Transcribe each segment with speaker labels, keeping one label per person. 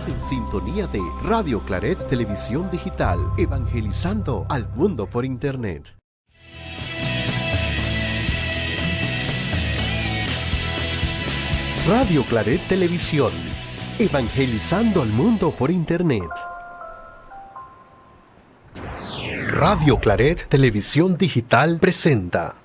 Speaker 1: Estás en sintonía de Radio Claret Televisión Digital, evangelizando al mundo por Internet. Radio Claret Televisión, evangelizando al mundo por Internet. Radio Claret Televisión Digital presenta.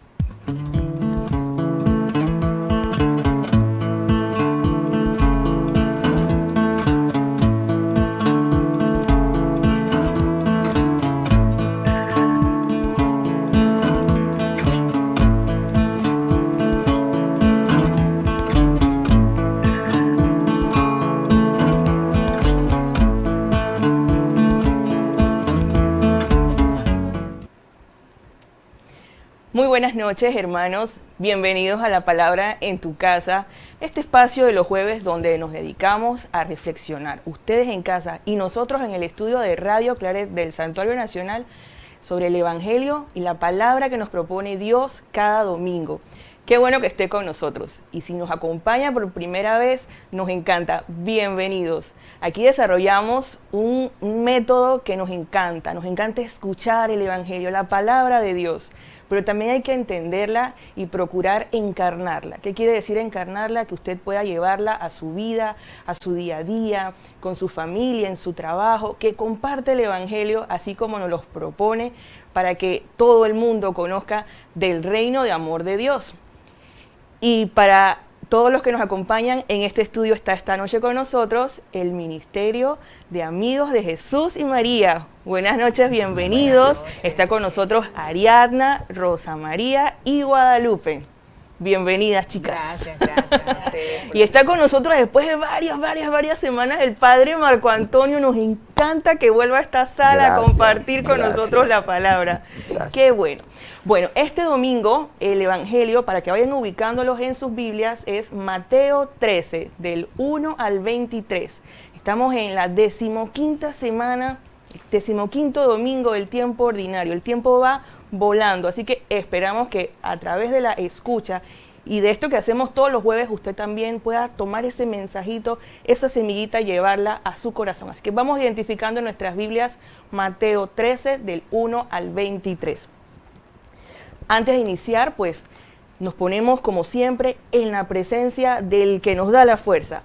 Speaker 2: Muy buenas noches, hermanos. Bienvenidos a La Palabra en tu Casa, este espacio de los jueves donde nos dedicamos a reflexionar, ustedes en casa y nosotros en el estudio de Radio Claret del Santuario Nacional, sobre el Evangelio y la palabra que nos propone Dios cada domingo. Qué bueno que esté con nosotros. Y si nos acompaña por primera vez, nos encanta. Bienvenidos. Aquí desarrollamos un método que nos encanta escuchar el Evangelio, la palabra de Dios. Pero también hay que entenderla y procurar encarnarla. ¿Qué quiere decir encarnarla? Que usted pueda llevarla a su vida, a su día a día, con su familia, en su trabajo, que comparte el Evangelio así como nos los propone para que todo el mundo conozca del reino de amor de Dios. Y para todos los que nos acompañan en este estudio está esta noche con nosotros el Ministerio de Amigos de Jesús y María. Buenas noches, bienvenidos. Está con nosotros Ariadna, Rosa María y Guadalupe. Bienvenidas, chicas.
Speaker 3: Gracias.
Speaker 2: Y está con nosotros después de varias semanas el Padre Marco Antonio. Nos encanta que vuelva a esta sala a compartir con nosotros la palabra. Qué bueno. Bueno, este domingo el Evangelio, para que vayan ubicándolos en sus Biblias, es Mateo 13, del 1 al 23. Estamos en la 15ª semana, 15º domingo del tiempo ordinario. El tiempo va volando, así que esperamos que a través de la escucha y de esto que hacemos todos los jueves, usted también pueda tomar ese mensajito, esa semillita y llevarla a su corazón. Así que vamos identificando en nuestras Biblias Mateo 13, del 1 al 23. Antes de iniciar, pues, nos ponemos, como siempre, en la presencia del que nos da la fuerza.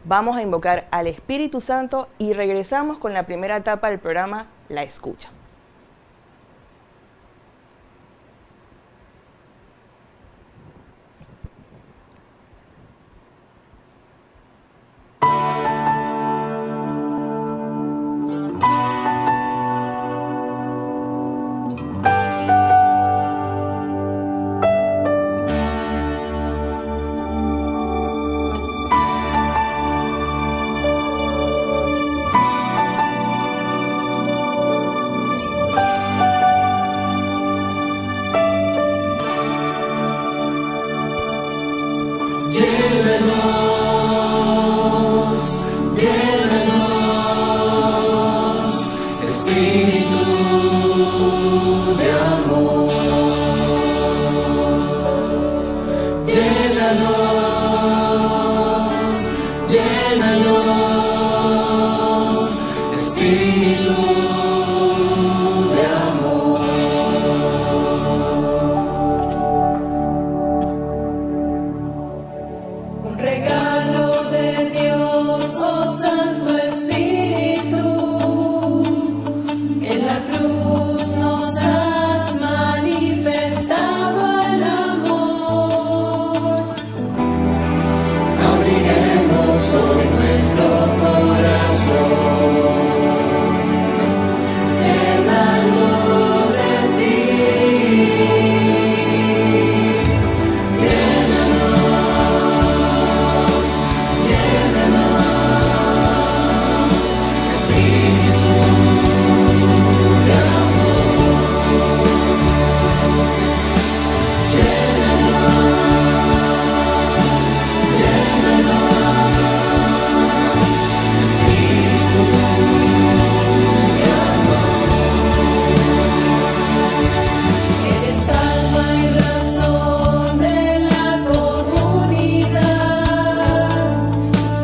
Speaker 2: Vamos a invocar al Espíritu Santo y regresamos con la primera etapa del programa, La Escucha.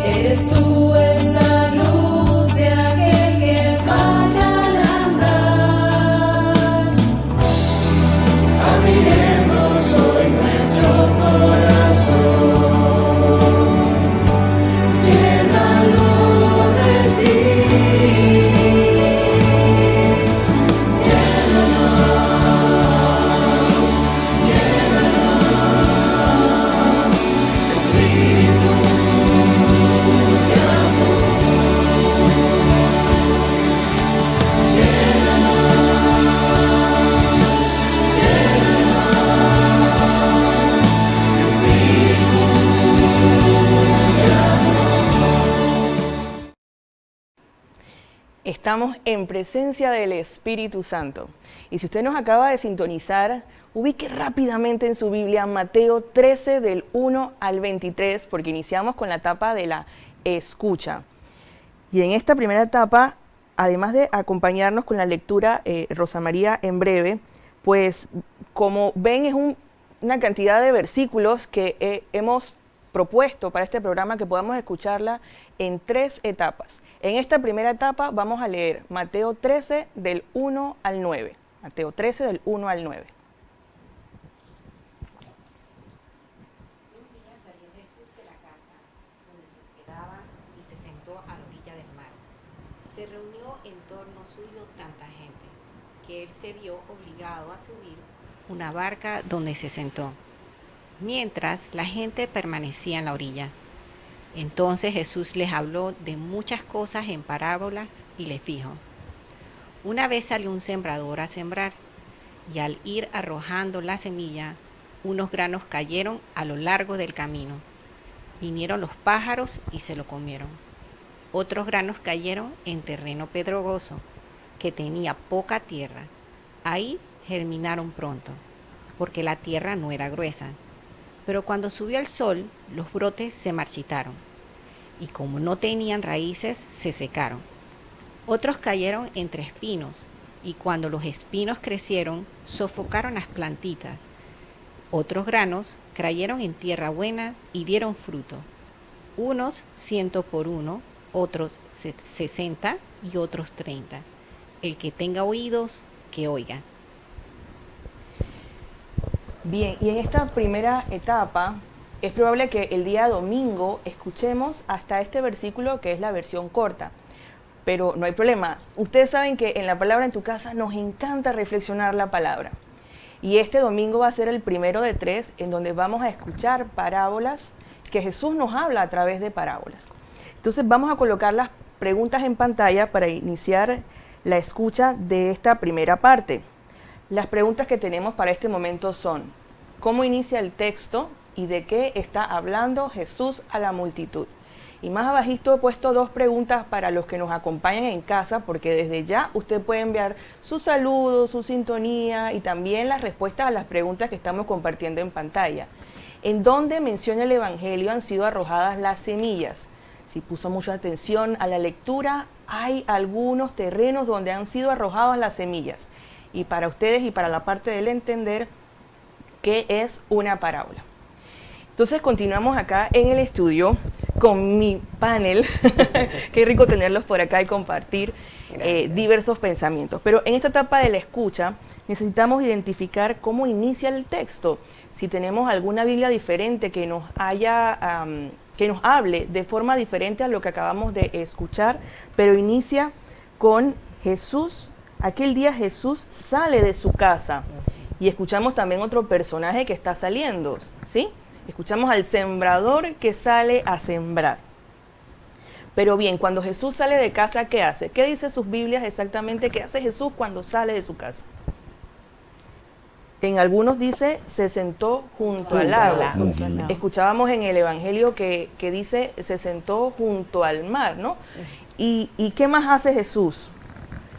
Speaker 4: Eres tú esa luz.
Speaker 2: Estamos en presencia del Espíritu Santo. Y si usted nos acaba de sintonizar, ubique rápidamente en su Biblia Mateo 13 del 1 al 23, porque iniciamos con la etapa de la escucha. Y en esta primera etapa, además de acompañarnos con la lectura, Rosa María en breve, pues como ven es una cantidad de versículos que hemos propuesto para este programa que podamos escucharla en 3 etapas. En esta primera etapa vamos a leer Mateo 13 del 1 al 9. Mateo 13 del 1 al 9.
Speaker 3: Un día salió Jesús de la casa donde se hospedaba y se sentó a la orilla del mar. Se reunió en torno suyo tanta gente que él se vio obligado a subir una barca donde se sentó, mientras la gente permanecía en la orilla. Entonces Jesús les habló de muchas cosas en parábolas y les dijo: una vez salió un sembrador a sembrar, y al ir arrojando la semilla, unos granos cayeron a lo largo del camino. Vinieron los pájaros y se lo comieron. Otros granos cayeron en terreno pedregoso, que tenía poca tierra. Ahí germinaron pronto, porque la tierra no era gruesa. Pero cuando subió el sol, los brotes se marchitaron, y como no tenían raíces, se secaron. Otros cayeron entre espinos, y cuando los espinos crecieron, sofocaron las plantitas. Otros granos cayeron en tierra buena y dieron fruto. Unos 100 por uno, otros 60 y otros 30. El que tenga oídos, que oiga.
Speaker 2: Bien, y en esta primera etapa es probable que el día domingo escuchemos hasta este versículo que es la versión corta, pero no hay problema. Ustedes saben que en la palabra en tu casa nos encanta reflexionar la palabra, y este domingo va a ser el primero de 3 en donde vamos a escuchar parábolas que Jesús nos habla a través de parábolas. Entonces vamos a colocar las preguntas en pantalla para iniciar la escucha de esta primera parte. Las preguntas que tenemos para este momento son: ¿cómo inicia el texto y de qué está hablando Jesús a la multitud? Y más abajito he puesto 2 preguntas para los que nos acompañan en casa, porque desde ya usted puede enviar su saludo, su sintonía y también las respuestas a las preguntas que estamos compartiendo en pantalla. ¿En dónde menciona el Evangelio han sido arrojadas las semillas? Si puso mucha atención a la lectura, hay algunos terrenos donde han sido arrojadas las semillas. Y para ustedes y para la parte del entender, ¿qué es una parábola? Entonces continuamos acá en el estudio con mi panel. Qué rico tenerlos por acá y compartir diversos pensamientos. Pero en esta etapa de la escucha necesitamos identificar cómo inicia el texto. Si tenemos alguna Biblia diferente que nos hable de forma diferente a lo que acabamos de escuchar, pero inicia con Jesús. Aquel día Jesús sale de su casa y escuchamos también otro personaje que está saliendo, ¿sí? Escuchamos al sembrador que sale a sembrar. Pero bien, cuando Jesús sale de casa, ¿qué hace? ¿Qué dice sus Biblias exactamente? ¿Qué hace Jesús cuando sale de su casa? En algunos dice, se sentó junto al lago. Escuchábamos en el Evangelio que dice, se sentó junto al mar, ¿no? ¿Y qué más hace Jesús?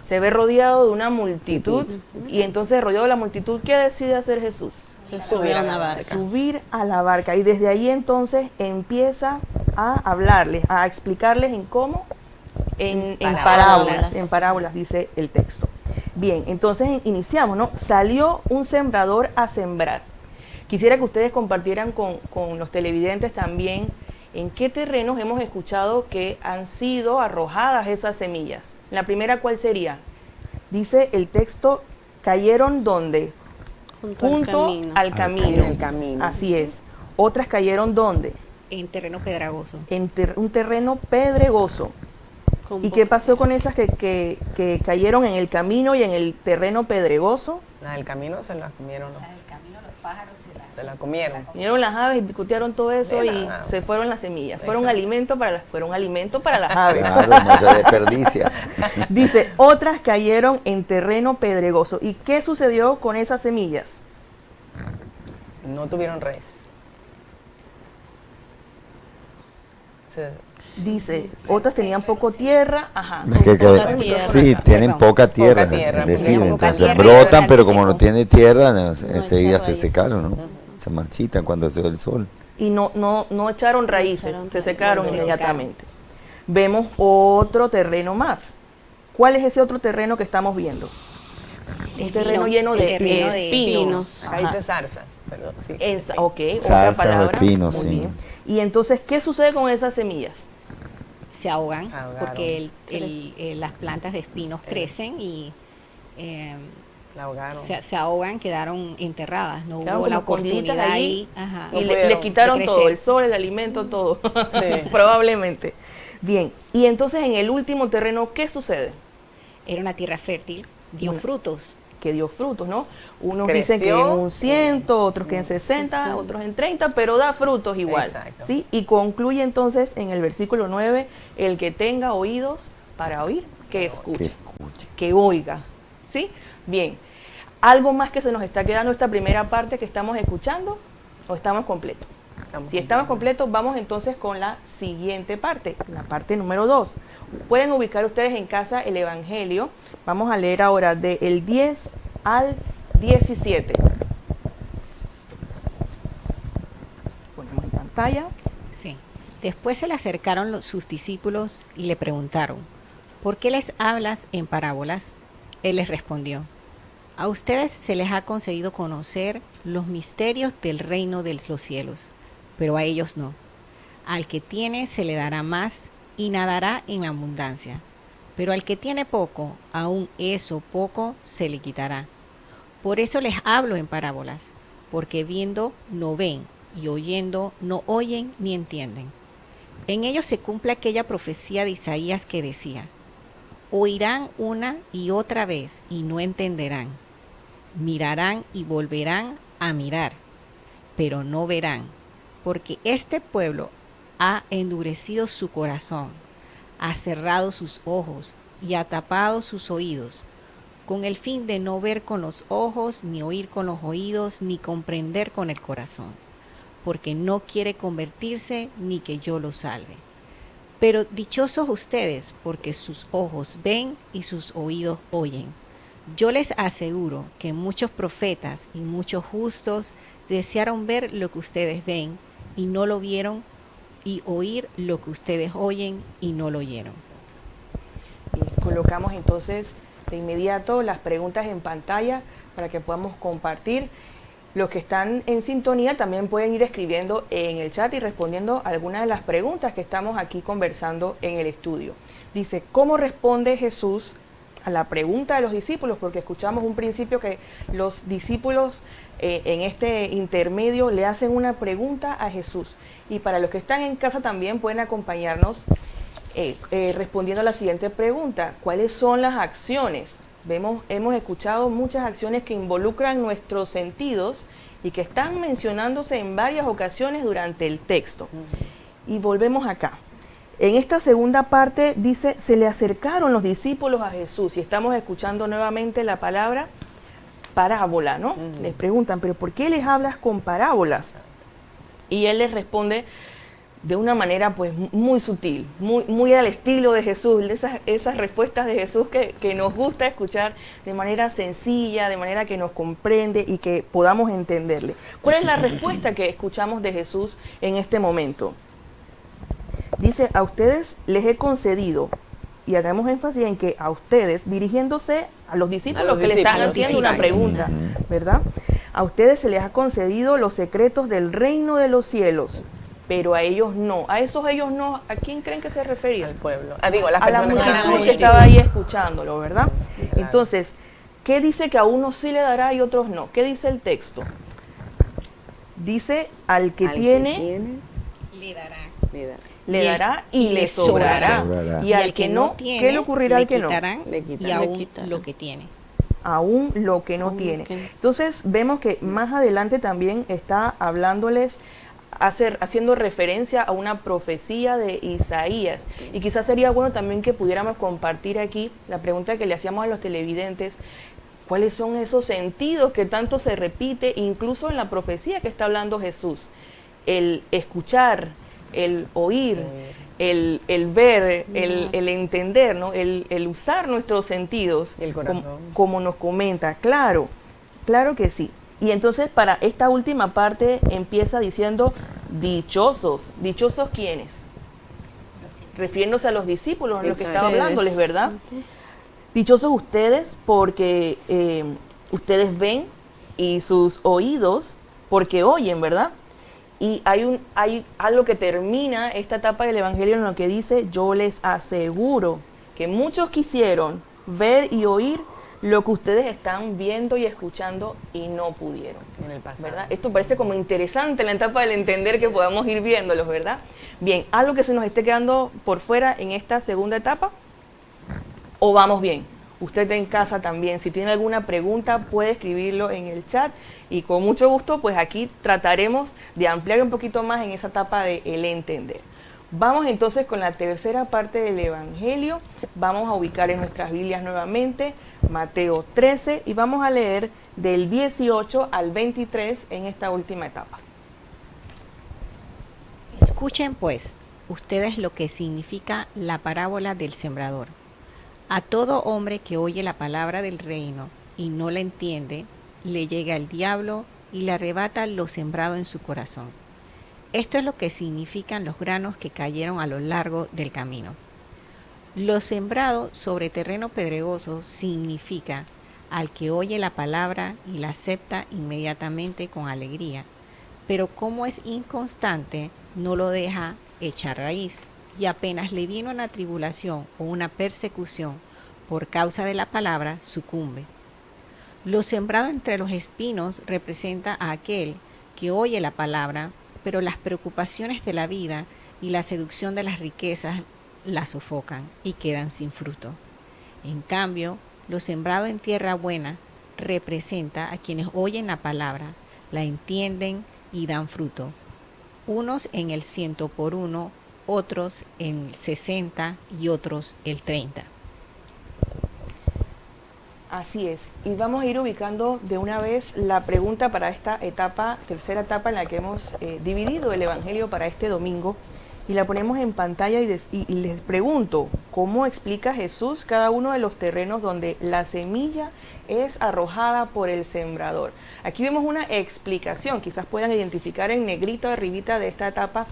Speaker 2: Se ve rodeado de una multitud, y entonces rodeado de la multitud, ¿qué decide hacer Jesús?
Speaker 4: Subir a una barca.
Speaker 2: Subir a la barca, y desde ahí entonces empieza a hablarles, a explicarles en cómo, en parábolas, dice el texto. Bien, entonces iniciamos, ¿no? Salió un sembrador a sembrar. Quisiera que ustedes compartieran con los televidentes también en qué terrenos hemos escuchado que han sido arrojadas esas semillas. La primera, ¿cuál sería? Dice el texto, cayeron ¿dónde? Junto al camino. Así es. Otras cayeron ¿dónde?
Speaker 3: En terreno pedregoso.
Speaker 2: En un terreno pedregoso. ¿Y qué pasó con esas que cayeron en el camino y en el terreno pedregoso?
Speaker 4: La del camino se la comieron.
Speaker 3: La del camino, los pájaros
Speaker 4: Se la comieron.
Speaker 2: Vinieron las aves y picotearon todo eso y se fueron las semillas. Fueron alimento para las aves.
Speaker 5: Claro, no se desperdicia.
Speaker 2: Dice, otras cayeron en terreno pedregoso. ¿Y qué sucedió con esas semillas?
Speaker 4: No tuvieron raíz.
Speaker 2: Dice, otras tenían poco tierra, ajá.
Speaker 5: Es que,
Speaker 3: Poca tierra.
Speaker 5: sí, tienen
Speaker 3: Perdón.
Speaker 5: poca tierra,
Speaker 4: Poca tierra,
Speaker 5: es decir,
Speaker 3: poca
Speaker 5: entonces
Speaker 3: tierra y
Speaker 5: brotan,
Speaker 3: el
Speaker 5: pero
Speaker 3: seco.
Speaker 5: como no tiene tierra, enseguida
Speaker 6: echa
Speaker 5: se
Speaker 6: raíz.
Speaker 5: secaron, ¿no? Se marchitan cuando se ve el sol.
Speaker 2: Y no echaron raíces,
Speaker 6: echaron
Speaker 2: se
Speaker 6: raíces.
Speaker 2: secaron
Speaker 3: Se
Speaker 2: inmediatamente. Vemos otro terreno más. ¿Cuál es ese otro terreno que estamos viendo? Un
Speaker 3: El
Speaker 2: terreno
Speaker 3: pino,
Speaker 2: lleno
Speaker 3: el
Speaker 2: de
Speaker 3: terreno de
Speaker 2: espinos.
Speaker 4: Ahí
Speaker 2: Ajá.
Speaker 4: dice zarzas, pero sí.
Speaker 2: Ok, otra
Speaker 5: Zarzas o
Speaker 2: palabra.
Speaker 5: espinos,
Speaker 2: Muy
Speaker 5: sí.
Speaker 2: bien. Y entonces, ¿qué sucede con esas semillas?
Speaker 3: Se ahogan
Speaker 4: Se ahogaron.
Speaker 3: porque las plantas de espinos crecen y
Speaker 4: La ahogaron.
Speaker 3: se ahogan, quedaron enterradas, no
Speaker 2: Quedaron
Speaker 3: hubo la
Speaker 2: como escondiditas
Speaker 3: oportunidad
Speaker 2: ahí
Speaker 3: ahí. Ajá.
Speaker 2: Y
Speaker 4: No
Speaker 2: les
Speaker 4: pudieron
Speaker 2: quitaron
Speaker 3: de
Speaker 2: todo,
Speaker 3: crecer.
Speaker 2: el sol, el alimento, todo.
Speaker 4: Sí.
Speaker 2: Probablemente. Bien, y entonces en el último terreno, ¿qué sucede?
Speaker 3: Era una tierra fértil, dio
Speaker 2: Una-
Speaker 3: frutos.
Speaker 2: Que dio frutos, ¿no? Unos
Speaker 4: Creció.
Speaker 2: dicen que en un 100, otros que en 60, otros en 30, pero da frutos igual.
Speaker 4: Exacto.
Speaker 2: ¿Sí? Y concluye entonces en el versículo 9, el que tenga oídos para oír, que
Speaker 5: Que
Speaker 2: escuche,
Speaker 5: escuche.
Speaker 2: que oiga. ¿Sí? Bien. ¿Algo más que se nos está quedando esta primera parte que estamos escuchando o estamos completos? Si estamos completos, vamos entonces con la siguiente parte, la parte número 2. Pueden ubicar ustedes en casa el Evangelio. Vamos a leer ahora del 10 al 17. Ponemos en pantalla.
Speaker 3: Sí. Después se le acercaron sus discípulos y le preguntaron, ¿por qué les hablas en parábolas? Él les respondió, a ustedes se les ha concedido conocer los misterios del reino de los cielos, pero a ellos no. Al que tiene se le dará más y nadará en abundancia, pero al que tiene poco, aún eso poco se le quitará. Por eso les hablo en parábolas, porque viendo no ven y oyendo no oyen ni entienden. En ellos se cumple aquella profecía de Isaías que decía, oirán una y otra vez y no entenderán, mirarán y volverán a mirar, pero no verán, porque este pueblo ha endurecido su corazón, ha cerrado sus ojos y ha tapado sus oídos, con el fin de no ver con los ojos, ni oír con los oídos, ni comprender con el corazón, porque no quiere convertirse ni que yo lo salve. Pero dichosos ustedes, porque sus ojos ven y sus oídos oyen. Yo les aseguro que muchos profetas y muchos justos desearon ver lo que ustedes ven y no lo vieron, y oír lo que ustedes oyen y no lo oyeron.
Speaker 2: Y colocamos entonces de inmediato las preguntas en pantalla para que podamos compartir. Los que están en sintonía también pueden ir escribiendo en el chat y respondiendo algunas de las preguntas que estamos aquí conversando en el estudio. Dice, ¿cómo responde Jesús a la pregunta de los discípulos? Porque escuchamos un principio que los discípulos en este intermedio le hacen una pregunta a Jesús. Y para los que están en casa también pueden acompañarnos respondiendo a la siguiente pregunta. ¿Cuáles son las acciones? Hemos escuchado muchas acciones que involucran nuestros sentidos y que están mencionándose en varias ocasiones durante el texto. Y volvemos acá. En esta segunda parte dice, se le acercaron los discípulos a Jesús, y estamos escuchando nuevamente la palabra parábola, ¿no? Les preguntan, ¿pero por qué les hablas con parábolas? Y él les responde de una manera pues muy sutil, muy al estilo de Jesús, esas respuestas de Jesús que nos gusta escuchar de manera sencilla, de manera que nos comprende y que podamos entenderle. ¿Cuál es la respuesta que escuchamos de Jesús en este momento? Dice, a ustedes les he concedido, y hagamos énfasis en que a ustedes, dirigiéndose a los discípulos que le están haciendo una pregunta, ¿verdad? A ustedes se les ha concedido los secretos del reino de los cielos, pero a ellos no. A esos ellos no, ¿a quién creen que se refería?
Speaker 4: Al pueblo. Digo, las
Speaker 2: A la
Speaker 4: personas que
Speaker 2: multitud
Speaker 4: estaban
Speaker 2: que
Speaker 4: ahí.
Speaker 2: estaba ahí escuchándolo, ¿verdad?
Speaker 4: Claro.
Speaker 2: Entonces, ¿qué dice que a unos sí le dará y otros no? ¿Qué dice el texto? Dice, al que tiene,
Speaker 3: Le dará.
Speaker 2: le
Speaker 3: y
Speaker 2: dará y le sobrará.
Speaker 5: sobrará.
Speaker 2: Y al que no,
Speaker 3: tiene,
Speaker 2: ¿qué le ocurrirá al que no?
Speaker 3: quitarán,
Speaker 6: Le quitarán.
Speaker 3: y aún
Speaker 6: Le quitarán.
Speaker 3: lo que tiene.
Speaker 2: Aún lo que no tiene. Entonces vemos que más adelante también está hablándoles, haciendo referencia a una profecía de Isaías. Y quizás sería bueno también que pudiéramos compartir aquí la pregunta que le hacíamos a los televidentes: ¿cuáles son esos sentidos que tanto se repite incluso en la profecía que está hablando Jesús? El escuchar, el oír, el ver, el entender, ¿no? El usar nuestros sentidos,
Speaker 4: Y el corazón.
Speaker 2: como nos comenta. Claro, claro que sí. Y entonces para esta última parte empieza diciendo dichosos. ¿Dichosos quiénes? Refiriéndose a los discípulos, en lo que estaba
Speaker 4: Ustedes.
Speaker 2: hablándoles, ¿verdad? Dichosos ustedes porque ustedes ven y sus oídos porque oyen, ¿verdad? Y hay algo que termina esta etapa del Evangelio en lo que dice, yo les aseguro que muchos quisieron ver y oír lo que ustedes están viendo y escuchando y no pudieron.
Speaker 4: En el pasado.
Speaker 2: ¿Verdad? Esto parece como interesante en la etapa del entender que podamos ir viéndolos, ¿verdad? Bien, ¿algo que se nos esté quedando por fuera en esta segunda etapa? ¿O vamos bien? Usted en casa también, si tiene alguna pregunta puede escribirlo en el chat y con mucho gusto pues aquí trataremos de ampliar un poquito más en esa etapa de el entender. Vamos entonces con la tercera parte del Evangelio, vamos a ubicar en nuestras Biblias nuevamente Mateo 13 y vamos a leer del 18 al 23 en esta última etapa.
Speaker 3: Escuchen pues ustedes lo que significa la parábola del sembrador. A todo hombre que oye la palabra del reino y no la entiende, le llega el diablo y le arrebata lo sembrado en su corazón. Esto es lo que significan los granos que cayeron a lo largo del camino. Lo sembrado sobre terreno pedregoso significa al que oye la palabra y la acepta inmediatamente con alegría, pero como es inconstante, no lo deja echar raíz, y apenas le viene una tribulación o una persecución por causa de la palabra, sucumbe. Lo sembrado entre los espinos representa a aquel que oye la palabra, pero las preocupaciones de la vida y la seducción de las riquezas la sofocan y quedan sin fruto. En cambio, lo sembrado en tierra buena representa a quienes oyen la palabra, la entienden y dan fruto. Unos en el 100 por 1, otros en el 60 y otros el 30.
Speaker 2: Así es, y vamos a ir ubicando de una vez la pregunta para esta etapa, tercera etapa en la que hemos dividido el Evangelio para este domingo, y la ponemos en pantalla y les pregunto, ¿cómo explica Jesús cada uno de los terrenos donde la semilla es arrojada por el sembrador? Aquí vemos una explicación, quizás puedan identificar en negrito arribita de esta etapa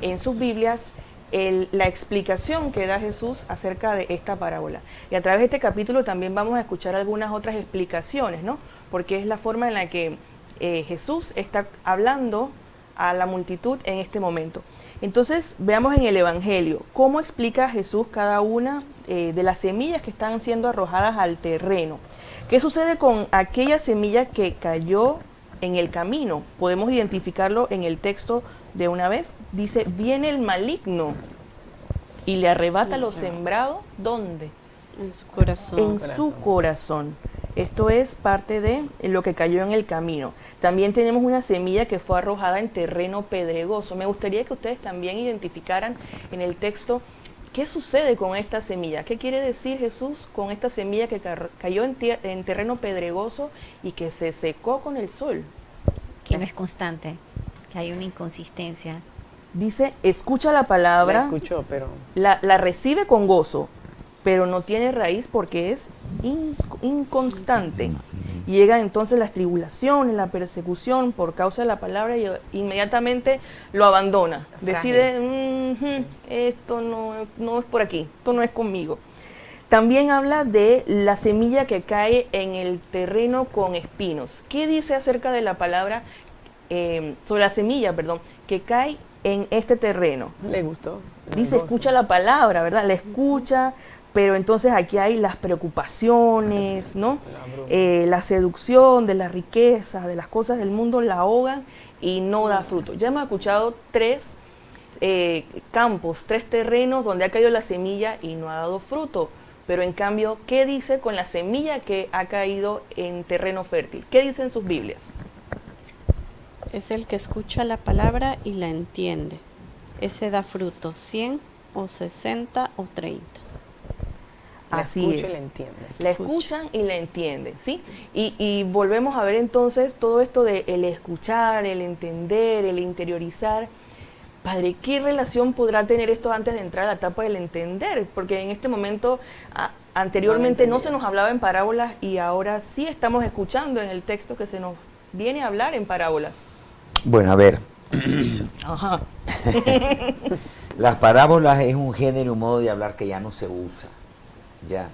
Speaker 2: en sus Biblias, la explicación que da Jesús acerca de esta parábola. Y a través de este capítulo también vamos a escuchar algunas otras explicaciones, ¿no? Porque es la forma en la que Jesús está hablando a la multitud en este momento. Entonces, veamos en el Evangelio, ¿cómo explica Jesús cada una de las semillas que están siendo arrojadas al terreno? ¿Qué sucede con aquella semilla que cayó en el camino? Podemos identificarlo en el texto de una vez. Dice, viene el maligno y le arrebata lo sembrado, ¿dónde?
Speaker 6: En su corazón.
Speaker 2: En su corazón. Esto es parte de lo que cayó en el camino. También tenemos una semilla que fue arrojada en terreno pedregoso. Me gustaría que ustedes también identificaran en el texto qué sucede con esta semilla. ¿Qué quiere decir Jesús con esta semilla que cayó en terreno pedregoso y que se secó con el sol?
Speaker 3: Que no es constante, que hay una inconsistencia.
Speaker 2: Dice, escucha la palabra,
Speaker 4: La escuchó, pero
Speaker 2: la recibe con gozo, pero no tiene raíz porque es inconstante. Llegan entonces las tribulaciones, la persecución por causa de la palabra y inmediatamente lo abandona. Decide, esto no es por aquí, esto no es conmigo. También habla de la semilla que cae en el terreno con espinos. ¿Qué dice acerca de la palabra, sobre la semilla, que cae en este terreno?
Speaker 4: le gustó.
Speaker 2: Dice, escucha la palabra, ¿verdad? La escucha, pero entonces aquí hay las preocupaciones, ¿no? La seducción de las riquezas, de las cosas del mundo, la ahogan y no da fruto. Ya hemos escuchado tres campos, tres terrenos donde ha caído la semilla y no ha dado fruto. Pero en cambio, ¿qué dice con la semilla que ha caído en terreno fértil? ¿Qué dice en sus Biblias?
Speaker 6: Es el que escucha la palabra y la entiende. Ese da fruto, 100 o 60 o 30.
Speaker 2: Así
Speaker 4: la
Speaker 2: es.
Speaker 4: escucha y la entiende.
Speaker 2: La escuchan y la entienden, ¿sí? Y volvemos a ver entonces todo esto de el escuchar, el entender, el interiorizar. Padre, ¿qué relación podrá tener esto antes de entrar a la etapa del entender? Porque en este momento, anteriormente no se nos hablaba en parábolas y ahora sí estamos escuchando en el texto que se nos viene a hablar en parábolas.
Speaker 5: Bueno, a ver,
Speaker 2: Ajá.
Speaker 5: las parábolas es un género, un modo de hablar que ya no se usa. Ya.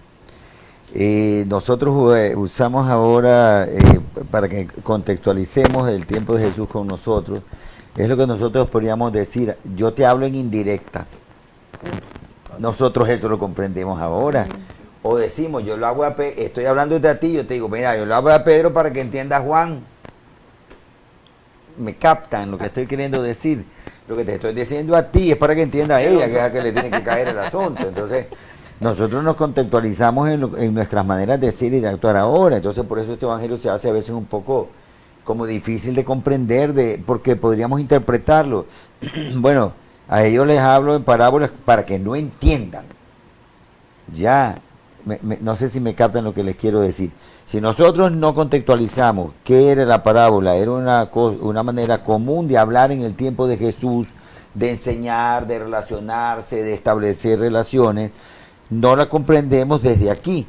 Speaker 5: Nosotros usamos ahora, para que contextualicemos el tiempo de Jesús con nosotros, es lo que nosotros podríamos decir, yo te hablo en indirecta. Nosotros eso lo comprendemos ahora. O decimos, yo lo hago estoy hablándote a ti, yo te digo, mira, yo lo hago a Pedro para que entienda a Juan. Me captan lo que estoy queriendo decir. Lo que te estoy diciendo a ti es para que entienda a ella, que es a que le tiene que caer el asunto. Entonces, nosotros nos contextualizamos en nuestras maneras de decir y de actuar ahora. Entonces, por eso este evangelio se hace a veces un poco como difícil de comprender, porque podríamos interpretarlo. Bueno, a ellos les hablo en parábolas para que no entiendan. Ya, no sé si me captan lo que les quiero decir. Si nosotros no contextualizamos qué era la parábola, era una manera común de hablar en el tiempo de Jesús, de enseñar, de relacionarse, de establecer relaciones, no la comprendemos desde aquí,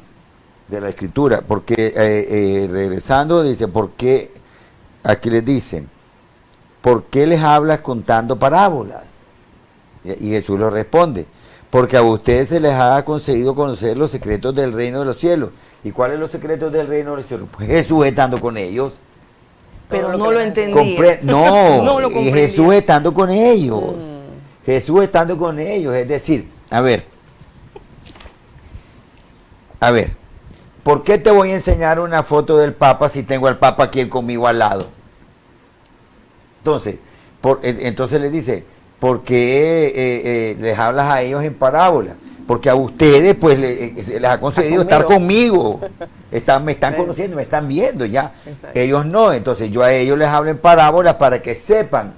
Speaker 5: de la Escritura. Porque, regresando, dice, ¿por qué? Aquí les dicen, ¿por qué les hablas contando parábolas? Y Jesús les responde, porque a ustedes se les ha concedido conocer los secretos del reino de los cielos. ¿Y cuáles son los secretos del reino de los cielos? Pues Jesús estando con ellos.
Speaker 2: Pero no lo entendía.
Speaker 5: No
Speaker 2: lo comprendía.
Speaker 5: Jesús estando con ellos. Jesús estando con ellos. Es decir, a ver, ¿por qué te voy a enseñar una foto del Papa si tengo al Papa aquí conmigo al lado? Entonces les dice, ¿por qué les hablas a ellos en parábola? Porque a ustedes pues se les ha concedido estar conmigo. Me están conociendo, me están viendo ya.
Speaker 4: Exacto.
Speaker 5: Ellos no, entonces yo a ellos les hablo en parábola para que sepan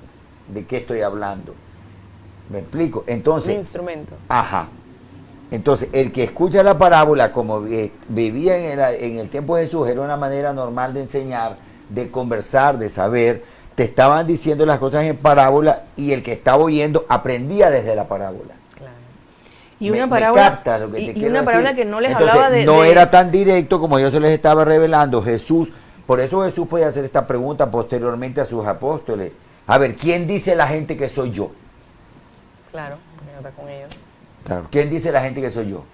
Speaker 5: de qué estoy hablando. ¿Me explico? Entonces,
Speaker 4: Un instrumento.
Speaker 5: ajá. Entonces, el que escucha la parábola, como vivía en el tiempo de Jesús, era una manera normal de enseñar, de conversar, de saber. Te estaban diciendo las cosas en parábola y el que estaba oyendo aprendía desde la parábola.
Speaker 4: Claro.
Speaker 2: Y una
Speaker 5: Me
Speaker 2: parábola,
Speaker 5: capta lo que te
Speaker 2: y
Speaker 5: quiero
Speaker 2: una parábola
Speaker 5: decir.
Speaker 2: que no les
Speaker 5: Entonces,
Speaker 2: hablaba de...
Speaker 5: no era tan directo como yo se les estaba revelando. Jesús, por eso Jesús puede hacer esta pregunta posteriormente a sus apóstoles. A ver, ¿quién dice la gente que soy yo?
Speaker 4: Claro, porque no está con ellos.
Speaker 5: Claro. ¿Quién dice la gente que soy yo?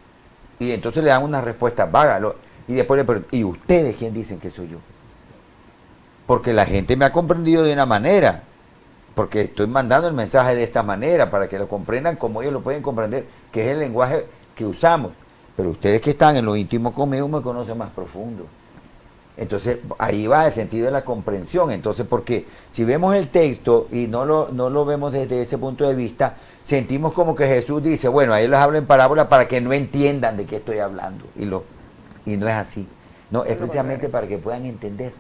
Speaker 5: Y entonces le dan una respuesta vaga. Y después le preguntan, ¿y ustedes quién dicen que soy yo? Porque la gente me ha comprendido de una manera. Porque estoy mandando el mensaje de esta manera para que lo comprendan como ellos lo pueden comprender, que es el lenguaje que usamos. Pero ustedes que están en lo íntimo conmigo me conocen más profundo. Entonces, ahí va el sentido de la comprensión. Entonces, porque si vemos el texto y no lo vemos desde ese punto de vista, sentimos como que Jesús dice, bueno, a ellos les hablo en parábola para que no entiendan de qué estoy hablando. Y no es así. No, es precisamente para que puedan entender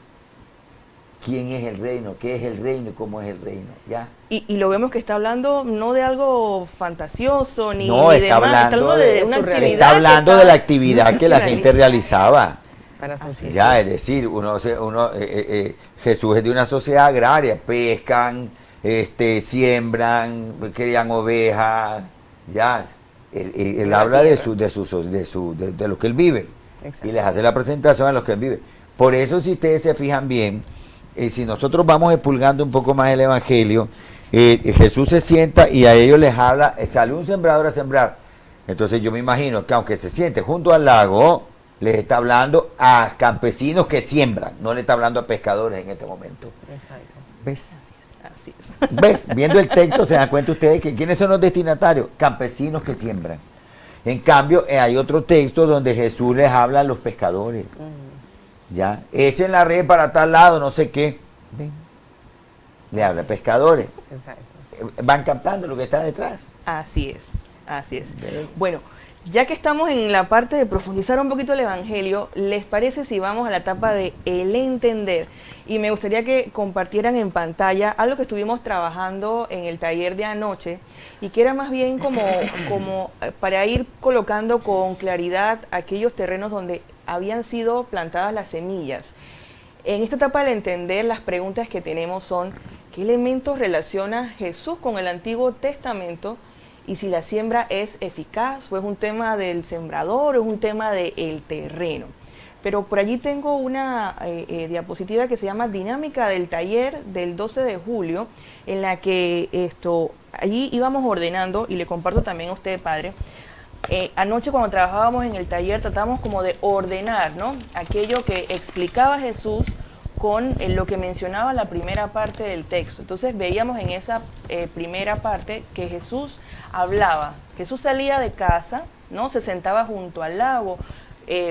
Speaker 5: quién es el reino, qué es el reino y cómo es el reino. ¿Ya?
Speaker 2: Y lo vemos que está hablando no de algo fantasioso, ni,
Speaker 5: No,
Speaker 2: ni
Speaker 5: está
Speaker 2: demás,
Speaker 5: hablando de
Speaker 2: una
Speaker 4: su
Speaker 2: actividad
Speaker 5: Está hablando
Speaker 2: que
Speaker 5: de la actividad que la gente realizaba.
Speaker 4: Para subsistir.
Speaker 5: Ya, es decir, Jesús es de una sociedad agraria, pescan, siembran, crían ovejas, ya. Él habla de lo que él vive.
Speaker 4: Exacto.
Speaker 5: Y les hace la presentación a los que él vive. Por eso, si ustedes se fijan bien, si nosotros vamos expulgando un poco más el Evangelio, Jesús se sienta y a ellos les habla, sale un sembrador a sembrar. Entonces yo me imagino que aunque se siente junto al lago, les está hablando a campesinos que siembran, no le está hablando a pescadores en este momento.
Speaker 4: Exacto.
Speaker 5: ¿Ves?
Speaker 2: Así es.
Speaker 5: ¿Ves? Viendo el texto se dan cuenta ustedes que ¿quiénes son los destinatarios? Campesinos que siembran. En cambio, hay otro texto donde Jesús les habla a los pescadores. ¿Ya? Echen la red para tal lado, no sé qué. Ven. Le habla a pescadores.
Speaker 4: Exacto.
Speaker 5: Van captando lo que está detrás.
Speaker 2: Así es, así es.
Speaker 5: Bien.
Speaker 2: Bueno, ya que estamos en la parte de profundizar un poquito el Evangelio, ¿les parece si vamos a la etapa de el entender? Y me gustaría que compartieran en pantalla algo que estuvimos trabajando en el taller de anoche y que era más bien como para ir colocando con claridad aquellos terrenos donde habían sido plantadas las semillas. En esta etapa del entender, las preguntas que tenemos son, ¿Qué elementos relaciona Jesús con el Antiguo Testamento? Y si la siembra es eficaz, o es un tema del sembrador, o es un tema del terreno. Pero por allí tengo una diapositiva que se llama Dinámica del Taller del 12 de julio, en la que allí íbamos ordenando, y le comparto también a usted, padre. Anoche cuando trabajábamos en el taller tratamos como de ordenar, ¿no?, aquello que explicaba Jesús con lo que mencionaba la primera parte del texto. Entonces veíamos en esa primera parte que Jesús hablaba. Jesús salía de casa, ¿no?, se sentaba junto al lago.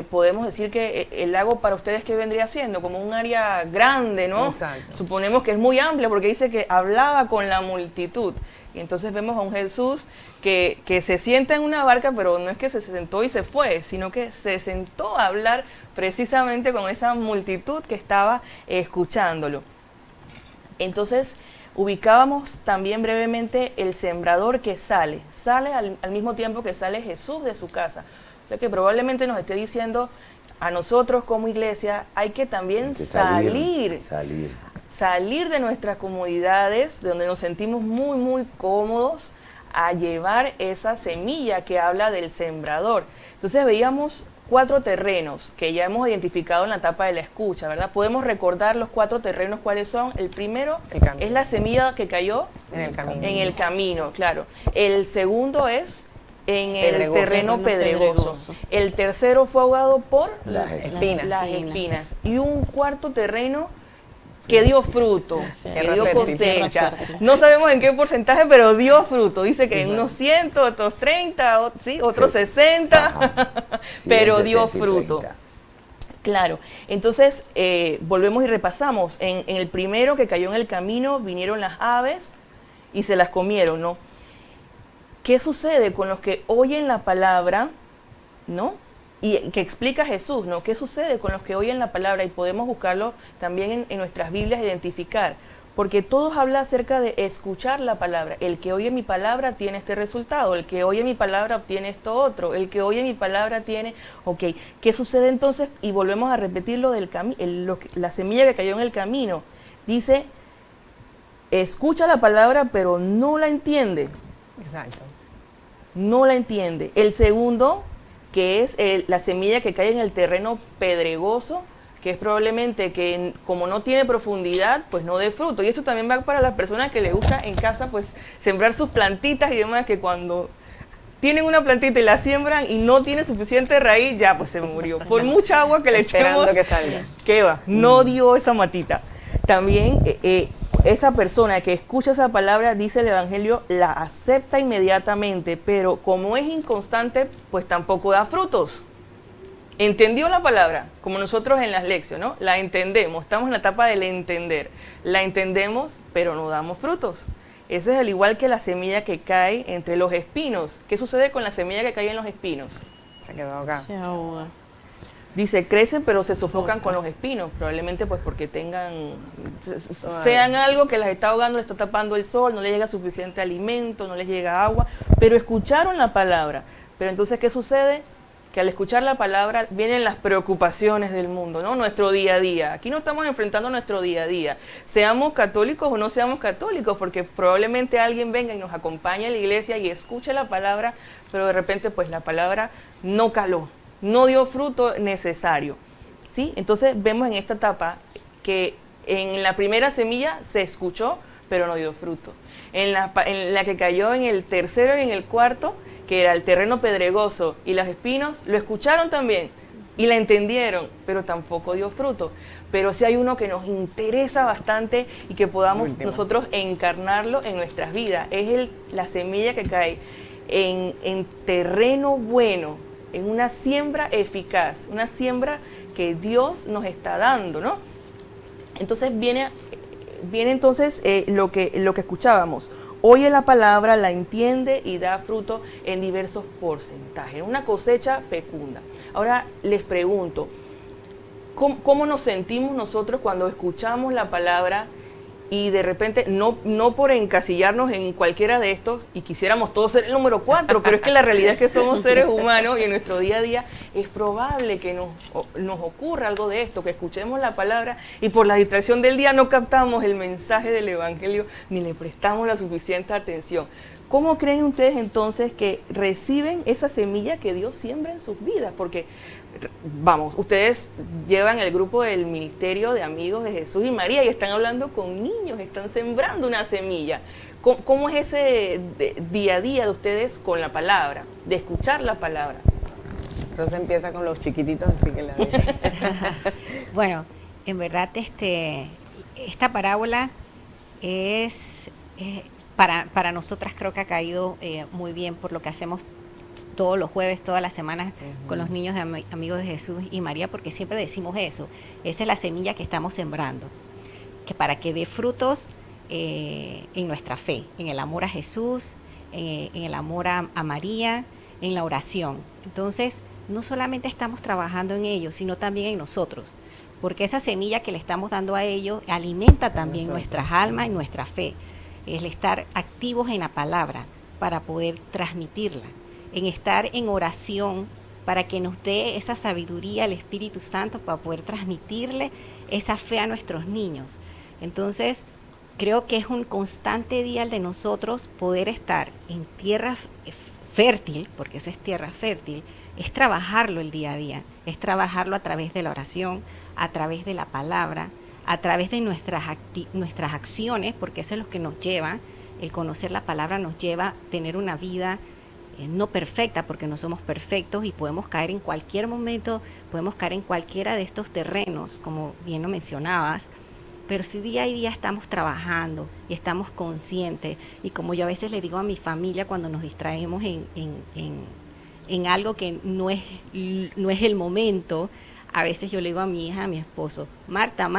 Speaker 2: Podemos decir que el lago para ustedes, ¿qué vendría siendo? Como un área grande, ¿no?
Speaker 4: Exacto.
Speaker 2: Suponemos que es muy amplia porque dice que hablaba con la multitud. Y entonces vemos a un Jesús que se sienta en una barca, pero no es que se sentó y se fue, sino que se sentó a hablar precisamente con esa multitud que estaba escuchándolo. Entonces ubicábamos también brevemente el sembrador que sale al mismo tiempo que sale Jesús de su casa. O sea que probablemente nos esté diciendo a nosotros como iglesia, hay que también salir de nuestras comodidades, de donde nos sentimos muy, muy cómodos, a llevar esa semilla que habla del sembrador. Entonces veíamos 4 terrenos que ya hemos identificado en la etapa de la escucha, ¿verdad? Podemos recordar los 4 terrenos, ¿cuáles son? El primero es la semilla que cayó en el camino, claro. El segundo es en el terreno pedregoso. El tercero fue ahogado por las espinas. Y un cuarto terreno que dio fruto, que dio cosecha. No sabemos en qué porcentaje, pero dio fruto. Dice que en unos 100, otros 30, ¿sí? Otros 60, pero dio fruto. Claro, entonces volvemos y repasamos. En el primero que cayó en el camino vinieron las aves y se las comieron, ¿no? ¿Qué sucede con los que oyen la palabra, ¿no? Y que explica Jesús, ¿no? ¿Qué sucede con los que oyen la palabra? Y podemos buscarlo también en nuestras Biblias, identificar. Porque todos hablan acerca de escuchar la palabra. El que oye mi palabra tiene este resultado. El que oye mi palabra obtiene esto otro. El que oye mi palabra tiene... Ok, ¿qué sucede entonces? Y volvemos a repetir lo del la semilla que cayó en el camino. Dice, escucha la palabra, pero no la entiende.
Speaker 4: Exacto.
Speaker 2: No la entiende. El segundo, que es la semilla que cae en el terreno pedregoso, que es probablemente que como no tiene profundidad, pues no dé fruto. Y esto también va para las personas que les gusta en casa, pues sembrar sus plantitas y demás, que cuando tienen una plantita y la siembran y no tiene suficiente raíz, ya pues se murió. Por mucha agua que le echemos,
Speaker 4: que salga.
Speaker 2: ¿Qué va? No dio esa matita. También esa persona que escucha esa palabra, dice el Evangelio, la acepta inmediatamente, pero como es inconstante, pues tampoco da frutos. Entendió la palabra, como nosotros en las lecciones, ¿no? La entendemos, estamos en la etapa del entender. La entendemos, pero no damos frutos. Ese es al igual que la semilla que cae entre los espinos. ¿Qué sucede con la semilla que cae en los espinos?
Speaker 4: Se quedó acá.
Speaker 6: Se ahoga.
Speaker 2: Dice, crecen pero se sofocan con los espinos, probablemente pues porque sean algo que las está ahogando, les está tapando el sol, no les llega suficiente alimento, no les llega agua, pero escucharon la palabra. Pero entonces, ¿qué sucede? Que al escuchar la palabra vienen las preocupaciones del mundo, ¿no? Nuestro día a día. Aquí no estamos enfrentando nuestro día a día. Seamos católicos o no seamos católicos, porque probablemente alguien venga y nos acompañe a la iglesia y escuche la palabra, pero de repente pues la palabra no caló. No dio fruto necesario, ¿sí? Entonces vemos en esta etapa que en la primera semilla se escuchó, pero no dio fruto. En la que cayó en el tercero y en el cuarto, que era el terreno pedregoso y los espinos, lo escucharon también y la entendieron, pero tampoco dio fruto. Pero sí hay uno que nos interesa bastante y que podamos nosotros encarnarlo en nuestras vidas. Es la semilla que cae en terreno bueno, en una siembra eficaz, una siembra que Dios nos está dando, ¿no? Entonces viene entonces lo que escuchábamos. Oye la palabra, la entiende y da fruto en diversos porcentajes, una cosecha fecunda. Ahora les pregunto, ¿cómo nos sentimos nosotros cuando escuchamos la palabra y de repente, no por encasillarnos en cualquiera de estos, y quisiéramos todos ser el número 4, pero es que la realidad es que somos seres humanos y en nuestro día a día es probable que nos ocurra algo de esto, que escuchemos la palabra y por la distracción del día no captamos el mensaje del Evangelio ni le prestamos la suficiente atención. ¿Cómo creen ustedes entonces que reciben esa semilla que Dios siembra en sus vidas? Porque, vamos, ustedes llevan el grupo del Ministerio de Amigos de Jesús y María y están hablando con niños, están sembrando una semilla. ¿Cómo es ese día a día de ustedes con la palabra, de escuchar la palabra?
Speaker 4: Pero se empieza con los chiquititos, así que la
Speaker 3: Bueno, en verdad esta parábola es para nosotras creo que ha caído muy bien por lo que hacemos todos los jueves, todas las semanas con los niños de Amigos de Jesús y María, porque siempre decimos eso, esa es la semilla que estamos sembrando, que para que dé frutos en nuestra fe, en el amor a Jesús, en el amor a María, en la oración. Entonces, no solamente estamos trabajando en ellos, sino también en nosotros, porque esa semilla que le estamos dando a ellos alimenta también nuestras almas y nuestra fe. Es el estar activos en la palabra para poder transmitirla, en estar en oración para que nos dé esa sabiduría al Espíritu Santo para poder transmitirle esa fe a nuestros niños. Entonces, creo que es un constante día de nosotros poder estar en tierra fértil, porque eso es tierra fértil, es trabajarlo el día a día, es trabajarlo a través de la oración, a través de la palabra, a través de nuestras acciones, porque eso es lo que nos lleva, el conocer la palabra nos lleva a tener una vida no perfecta, porque no somos perfectos y podemos caer en cualquier momento, podemos caer en cualquiera de estos terrenos, como bien lo mencionabas, pero si día a día estamos trabajando y estamos conscientes, y como yo a veces le digo a mi familia cuando nos distraemos en algo que no es el momento, a veces yo le digo a mi hija, a mi esposo, Marta,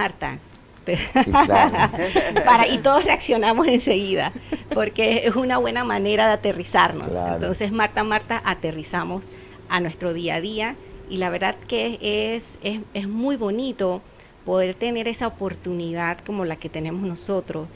Speaker 5: Sí, claro.
Speaker 3: y todos reaccionamos enseguida, porque es una buena manera de aterrizarnos.
Speaker 5: Claro.
Speaker 3: Entonces, Marta, aterrizamos a nuestro día a día, y la verdad que es muy bonito poder tener esa oportunidad como la que tenemos nosotros,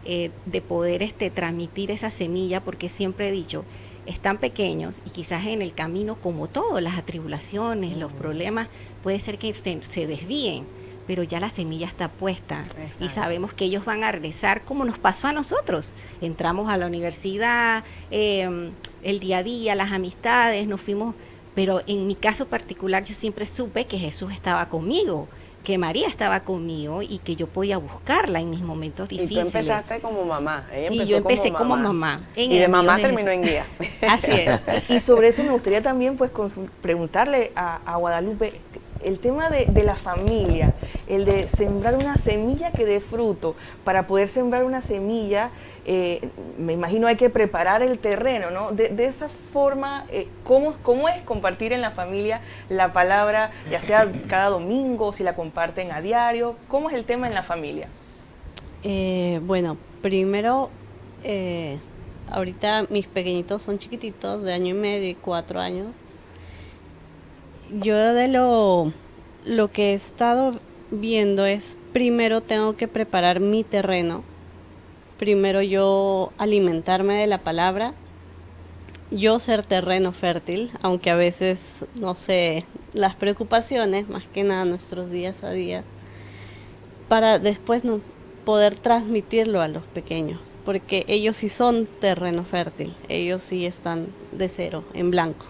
Speaker 3: de poder transmitir esa semilla, porque siempre he dicho, están pequeños y quizás en el camino, como todo, las atribulaciones, los problemas, puede ser que se desvíen, pero ya la semilla está puesta. Exacto. Y sabemos que ellos van a regresar como nos pasó a nosotros. Entramos a la universidad, el día a día, las amistades, nos fuimos, pero en mi caso particular yo siempre supe que Jesús estaba conmigo, que María estaba conmigo y que yo podía buscarla en mis momentos difíciles.
Speaker 4: Y tú empezaste como mamá.
Speaker 3: Y yo empecé como mamá.
Speaker 4: Y de mamá terminó en guía.
Speaker 3: Así es.
Speaker 2: Y sobre eso me gustaría también pues preguntarle a Guadalupe el tema de la familia, el de sembrar una semilla que dé fruto. Para poder sembrar una semilla, me imagino hay que preparar el terreno, ¿no? De esa forma, ¿cómo es compartir en la familia la palabra, ya sea cada domingo, si la comparten a diario? ¿Cómo es el tema en la familia?
Speaker 6: Bueno, primero, ahorita mis pequeñitos son chiquititos, de 1 año y medio y 4 años. Yo de lo que he estado viendo es, primero tengo que preparar mi terreno, primero yo alimentarme de la palabra, yo ser terreno fértil, aunque a veces, no sé, las preocupaciones, más que nada nuestros días a día, para después poder transmitirlo a los pequeños, porque ellos sí son terreno fértil, ellos sí están de cero, en blanco.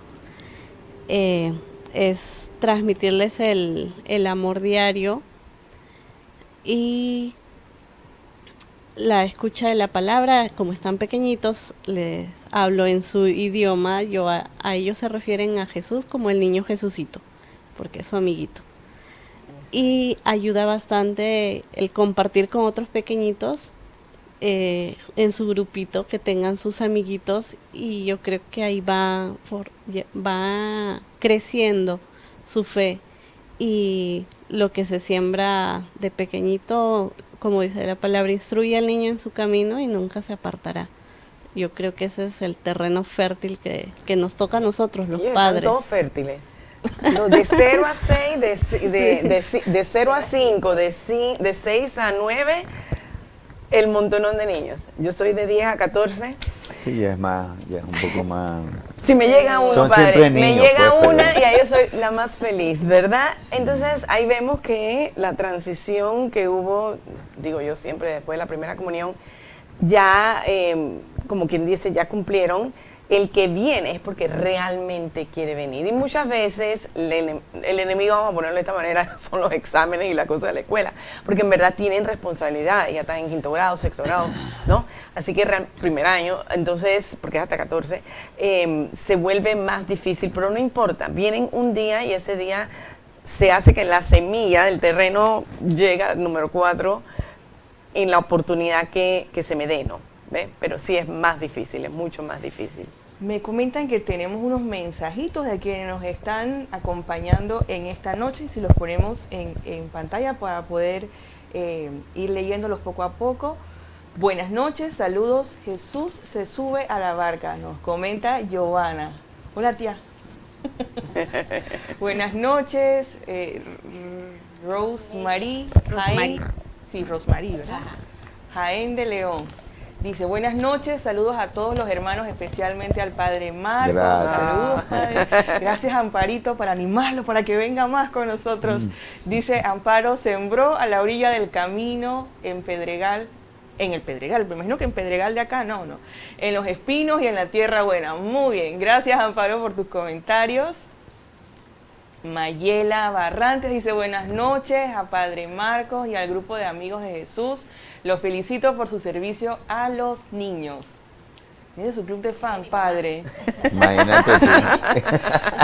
Speaker 6: Es transmitirles el amor diario y la escucha de la palabra. Como están pequeñitos, les hablo en su idioma. A ellos se refieren a Jesús como el niño Jesucito, porque es su amiguito. Y ayuda bastante el compartir con otros pequeñitos en su grupito, que tengan sus amiguitos, y yo creo que ahí va creciendo su fe, y lo que se siembra de pequeñito, como dice la palabra, instruye al niño en su camino y nunca se apartará. Yo creo que ese es el terreno fértil que nos toca a nosotros, los padres.
Speaker 4: Están todos fértiles. De 0 a 6, de 0 a 5, de 6 a 9, el montonón de niños. Yo soy de 10 a 14.
Speaker 5: Sí, ya es un poco más...
Speaker 4: Si me llega uno,
Speaker 5: Son
Speaker 4: padre,
Speaker 5: siempre
Speaker 4: me
Speaker 5: niños,
Speaker 4: llega
Speaker 5: pues,
Speaker 4: una
Speaker 5: pero-
Speaker 4: y ahí yo soy la más feliz, ¿verdad? Entonces ahí vemos que la transición que hubo, digo yo siempre después de la primera comunión, ya, como quien dice, ya cumplieron. El que viene es porque realmente quiere venir. Y muchas veces el enemigo, vamos a ponerlo de esta manera, son los exámenes y la cosa de la escuela. Porque en verdad tienen responsabilidad. Ya están en quinto grado, sexto grado, ¿no? Así que primer año, entonces, porque es hasta 14, se vuelve más difícil. Pero no importa, vienen un día y ese día se hace que la semilla del terreno llega, número 4, en la oportunidad que se me dé, ¿no? ¿Ve? Pero sí es más difícil, es mucho más difícil.
Speaker 2: Me comentan que tenemos unos mensajitos de quienes nos están acompañando en esta noche, si los ponemos en pantalla para poder ir leyéndolos poco a poco. Buenas noches, saludos, Jesús se sube a la barca, nos comenta Giovanna. Hola tía. Buenas noches, Rosemary.
Speaker 3: Rosemary.
Speaker 2: Jaén. Sí, Rosemary, ¿verdad? Jaén de León. Dice, buenas noches, saludos a todos los hermanos, especialmente al Padre Marcos.
Speaker 5: Gracias.
Speaker 2: Saludos, Padre. Gracias, Amparito, para animarlo, para que venga más con nosotros. Dice, Amparo sembró a la orilla del camino en Pedregal, en el Pedregal, me imagino que en Pedregal de acá, no. En los espinos y en la tierra buena. Muy bien, gracias, Amparo, por tus comentarios. Mayela Barrantes dice buenas noches a Padre Marcos y al grupo de amigos de Jesús. Los felicito por su servicio a los niños. Mire su club de fan, padre.
Speaker 5: Imagínate tú.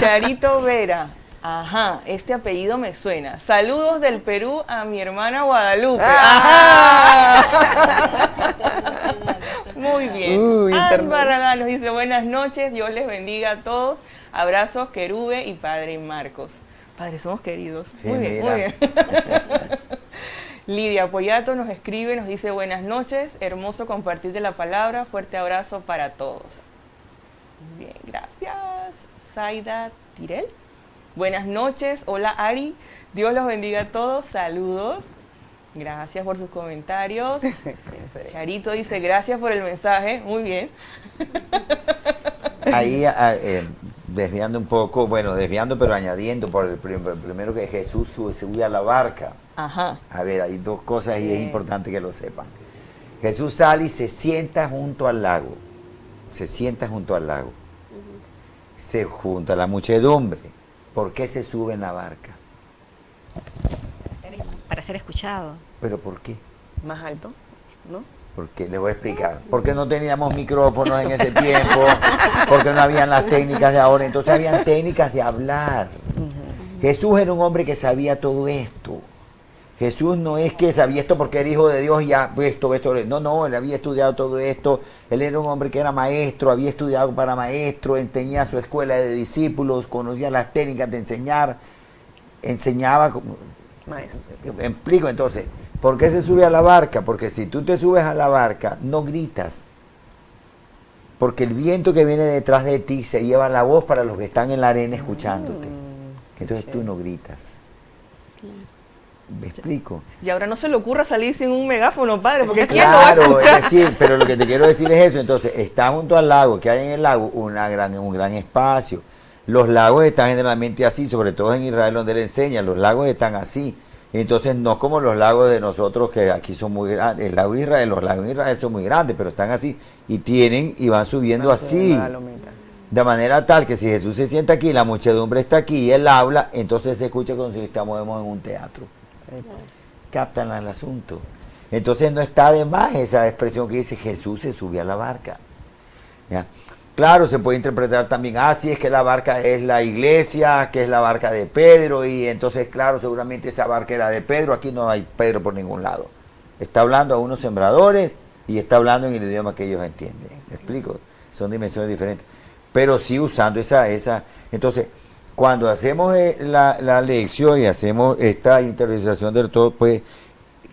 Speaker 2: Charito Vera. Ajá, este apellido me suena. Saludos del Perú a mi hermana Guadalupe. Ajá. Muy bien. Álvaro nos dice buenas noches, Dios les bendiga a todos. Abrazos, Querube y Padre Marcos. Padre, somos queridos.
Speaker 5: Sí,
Speaker 2: muy bien,
Speaker 5: mira.
Speaker 2: muy bien. Lidia Poyato nos escribe, nos dice buenas noches, hermoso compartir de la palabra, fuerte abrazo para todos. Bien, gracias. Zaida Tirel. Buenas noches, hola Ari, Dios los bendiga a todos, saludos. Gracias por sus comentarios. Charito dice, gracias por el mensaje, muy bien.
Speaker 5: Ahí, desviando un poco, bueno, desviando pero añadiendo por el primero que Jesús sube a la barca.
Speaker 2: Ajá.
Speaker 5: A ver, hay dos cosas y es importante que lo sepan. Jesús sale y se sienta junto al lago. Se sienta junto al lago. Se junta a la muchedumbre. ¿Por qué se sube en la barca?
Speaker 3: Para ser escuchado.
Speaker 5: ¿Pero por qué?
Speaker 4: Más alto, ¿no?
Speaker 5: Porque les voy a explicar. Porque no teníamos micrófonos en ese tiempo, porque no habían las técnicas de ahora, entonces habían técnicas de hablar. Jesús era un hombre que sabía todo esto. Jesús no es que sabía esto porque era hijo de Dios y ya, esto. No, él había estudiado todo esto. Él era un hombre que era maestro, había estudiado para maestro, tenía su escuela de discípulos, conocía las técnicas de enseñar, enseñaba.
Speaker 4: Maestro.
Speaker 5: Me explico entonces, ¿por qué se sube a la barca? Porque si tú te subes a la barca, no gritas. Porque el viento que viene detrás de ti se lleva la voz para los que están en la arena escuchándote. Entonces tú no gritas. ¿Me explico?
Speaker 2: Y ahora no se le ocurra salir sin un megáfono, padre, porque ¿quién lo va a
Speaker 5: Claro,
Speaker 2: escuchar?
Speaker 5: es decir, pero lo que te quiero decir es eso. Entonces, está junto al lago, que hay en el lago un gran espacio. Los lagos están generalmente así, sobre todo en Israel donde él enseña, los lagos están así. Entonces, no como los lagos de nosotros que aquí son muy grandes. Los lagos de Israel son muy grandes, pero están así y van subiendo así. De manera tal que si Jesús se sienta aquí, la muchedumbre está aquí y él habla, entonces se escucha como si estamos en un teatro. Captan el asunto. Entonces no está de más esa expresión que dice Jesús se subió a la barca. ¿Ya? Claro, se puede interpretar también, si es que la barca es la iglesia, que es la barca de Pedro, y entonces, claro, seguramente esa barca era de Pedro, aquí no hay Pedro por ningún lado. Está hablando a unos sembradores y está hablando en el idioma que ellos entienden. ¿Me explico? Son dimensiones diferentes. Pero sí usando esa. Entonces, cuando hacemos la lección y hacemos esta interiorización del todo, pues,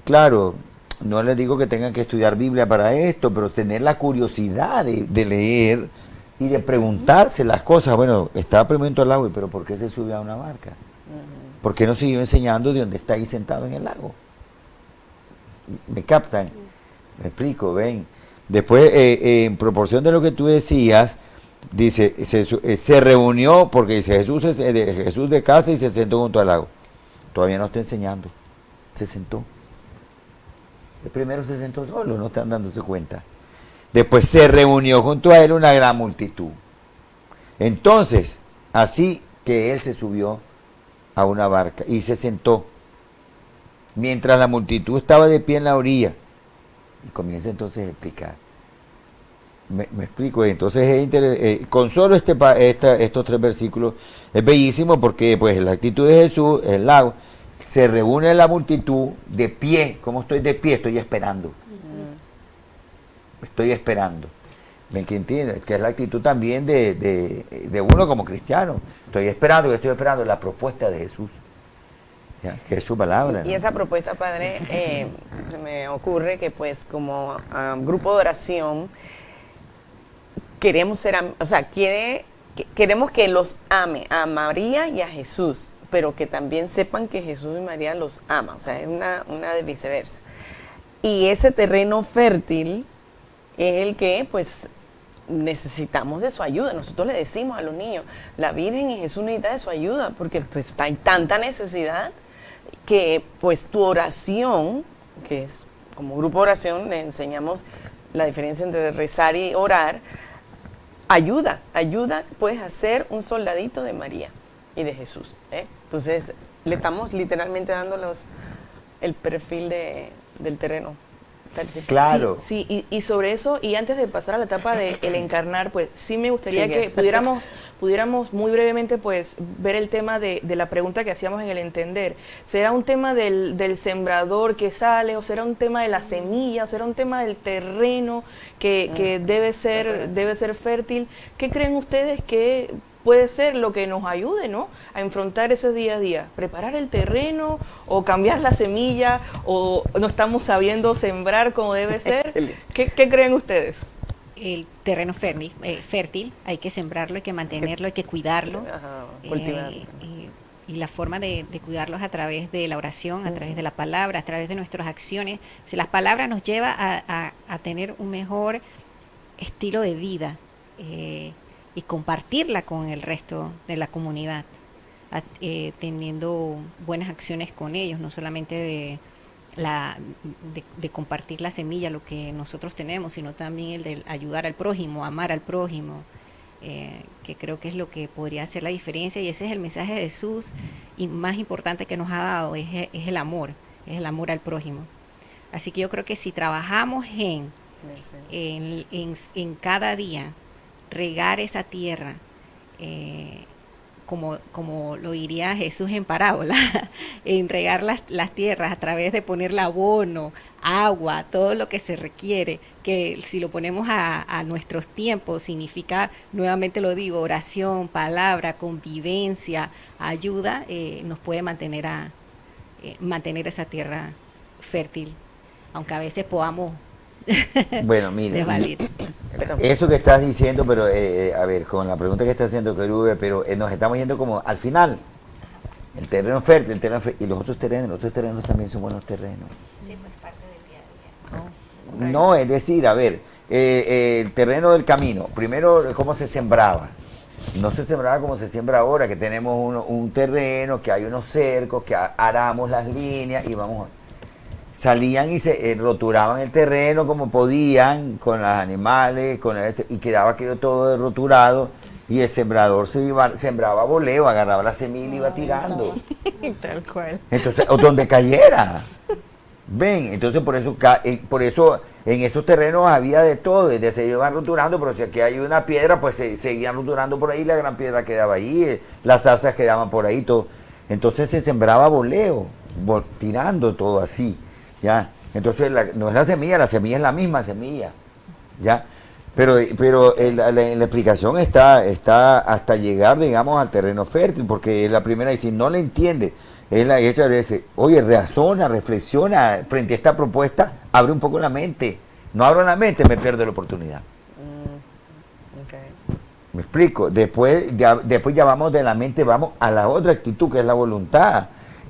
Speaker 5: claro, no les digo que tengan que estudiar Biblia para esto, pero tener la curiosidad de leer y de preguntarse las cosas. Bueno, estaba primero al lago, pero ¿por qué se subió a una barca? ¿Por qué no siguió enseñando de donde está ahí sentado en el lago? ¿Me captan? Me explico, ven. Después, en proporción de lo que tú decías, dice, se reunió, porque dice Jesús de casa y se sentó junto al lago. Todavía no está enseñando. Se sentó. El primero se sentó solo, no están dándose cuenta. Después se reunió junto a él una gran multitud. Entonces, así que él se subió a una barca y se sentó, mientras la multitud estaba de pie en la orilla. Y comienza entonces a explicar. Me explico, entonces con solo estos 3 versículos es bellísimo porque pues la actitud de Jesús, el lago, se reúne la multitud de pie. ¿Cómo estoy de pie? Estoy esperando. Estoy esperando. ¿Me entiendes? Que es la actitud también de uno como cristiano. Estoy esperando la propuesta de Jesús. ¿Ya? Que es su palabra.
Speaker 4: Y
Speaker 5: ¿no?
Speaker 4: esa propuesta, Padre, se me ocurre que pues como grupo de oración queremos queremos que los ame a María y a Jesús, pero que también sepan que Jesús y María los ama, o sea, es una de viceversa. Y ese terreno fértil es el que pues necesitamos de su ayuda. Nosotros le decimos a los niños, la Virgen y Jesús necesitan de su ayuda, porque pues hay tanta necesidad que pues tu oración, que es como grupo de oración, le enseñamos la diferencia entre rezar y orar, ayuda, puedes hacer un soldadito de María y de Jesús, ¿eh? Entonces le estamos literalmente dando el perfil del terreno.
Speaker 5: Claro.
Speaker 2: Sí, y sobre eso, y antes de pasar a la etapa de el encarnar, pues sí me gustaría
Speaker 4: Sigue.
Speaker 2: que pudiéramos muy brevemente pues ver el tema de la pregunta que hacíamos en el entender. ¿Será un tema del sembrador que sale, o será un tema de la semilla, o será un tema del terreno que debe ser fértil? ¿Qué creen ustedes que puede ser lo que nos ayude, ¿no?, a enfrentar esos día a día? ¿Preparar el terreno o cambiar la semilla o no estamos sabiendo sembrar como debe ser? ¿Qué creen ustedes?
Speaker 3: El terreno fértil, hay que sembrarlo, hay que mantenerlo, hay que cuidarlo.
Speaker 4: Ajá, cultivarlo.
Speaker 3: Y la forma de cuidarlo es a través de la oración, a través de la palabra, a través de nuestras acciones. Si las palabras nos lleva a tener un mejor estilo de vida, y compartirla con el resto de la comunidad, teniendo buenas acciones con ellos, no solamente de compartir la semilla, lo que nosotros tenemos, sino también el de ayudar al prójimo, amar al prójimo, que creo que es lo que podría hacer la diferencia, y ese es el mensaje de Jesús, y más importante que nos ha dado, es el amor al prójimo. Así que yo creo que si trabajamos en cada día, regar esa tierra, como lo diría Jesús en parábola, en regar las tierras a través de ponerle abono, agua, todo lo que se requiere, que si lo ponemos a nuestros tiempos, significa, nuevamente lo digo, oración, palabra, convivencia, ayuda, nos puede mantener esa tierra fértil, aunque a veces podamos
Speaker 5: Bueno, mire,
Speaker 3: desvalir.
Speaker 5: eso que estás diciendo, pero a ver, con la pregunta que está haciendo Querube, pero nos estamos yendo como al final. El terreno fértil, y los otros terrenos también son buenos terrenos.
Speaker 3: Sí, pues parte del día a día.
Speaker 5: No, es decir, a ver, el terreno del camino, primero, ¿cómo se sembraba? No se sembraba como se siembra ahora, que tenemos un terreno, que hay unos cercos, que aramos las líneas y vamos. Salían y se roturaban el terreno como podían, con los animales, y quedaba todo roturado, y el sembrador sembraba voleo, agarraba la semilla y iba tirando.
Speaker 2: Tal cual.
Speaker 5: Entonces, o donde cayera. Ven, entonces por eso en esos terrenos había de todo, y se iban roturando, pero si aquí hay una piedra, pues se seguían roturando por ahí, la gran piedra quedaba ahí, las zarzas quedaban por ahí, todo. Entonces se sembraba voleo, tirando todo así. ¿Ya? Entonces no es la semilla es la misma semilla, ¿ya? Pero la explicación está hasta llegar, digamos, al terreno fértil, porque es la primera, y si no le entiende, es la hecha de decir, oye, razona, reflexiona frente a esta propuesta, abre un poco la mente. No abro la mente, me pierdo la oportunidad.
Speaker 4: Okay.
Speaker 5: ¿Me explico? Después ya vamos de la mente, vamos a la otra actitud, que es la voluntad,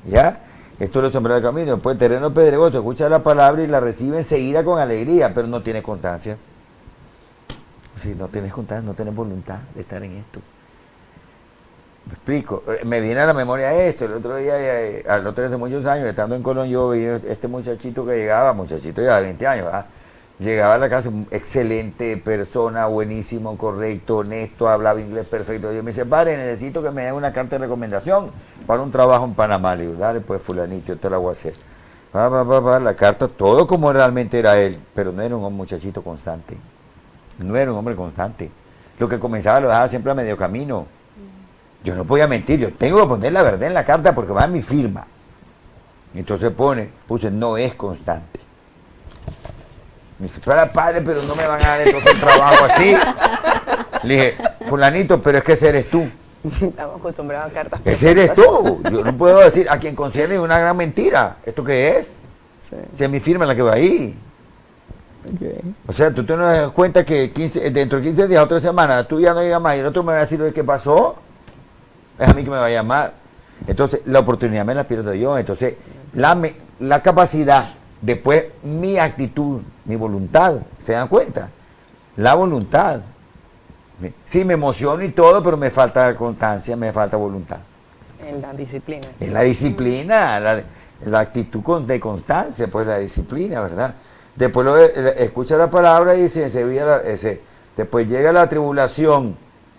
Speaker 5: ¿ya? Esto lo sembrado el camino. Después terreno pedregoso, escucha la palabra y la recibe enseguida con alegría, pero no tiene constancia. Si no tienes constancia, no tienes voluntad de estar en esto. Me explico. Me viene a la memoria esto. El otro día, al otro día hace muchos años, estando en Colón, yo vi este muchachito que llegaba, muchachito ya de 20 años, ¿verdad? Llegaba a la casa, excelente persona, buenísimo, correcto, honesto, hablaba inglés perfecto. Yo me dice, padre, necesito que me den una carta de recomendación para un trabajo en Panamá. Le digo, dale pues fulanito, yo te la voy a hacer. La carta, todo como realmente era él, pero no era un muchachito constante. No era un hombre constante. Lo que comenzaba lo dejaba siempre a medio camino. Yo no podía mentir, yo tengo que poner la verdad en la carta porque va en mi firma. Entonces puse, no es constante. Me dice, fuera padre, pero no me van a dar entonces el trabajo así. Le dije, fulanito, pero es que ese eres tú.
Speaker 4: Estamos acostumbrados a cartas.
Speaker 5: Ese eres tú. Yo no puedo decir a quien concierne una gran mentira. ¿Esto qué es?
Speaker 4: Sí.
Speaker 5: Si es mi firma la que va ahí.
Speaker 4: Okay.
Speaker 5: O sea, tú te no das cuenta que dentro de 15 días o 3 semanas tú ya no llegas más y el otro me va a decir, oye, ¿qué pasó? Es a mí que me va a llamar. Entonces, la oportunidad me la pierdo yo. Entonces, la capacidad, después mi actitud, mi voluntad, ¿se dan cuenta? La voluntad. Sí, me emociono y todo, pero me falta constancia, me falta voluntad.
Speaker 4: En la disciplina.
Speaker 5: Es la disciplina, la actitud de constancia, pues la disciplina, ¿verdad? Después escucha la palabra y dice, después llega la tribulación,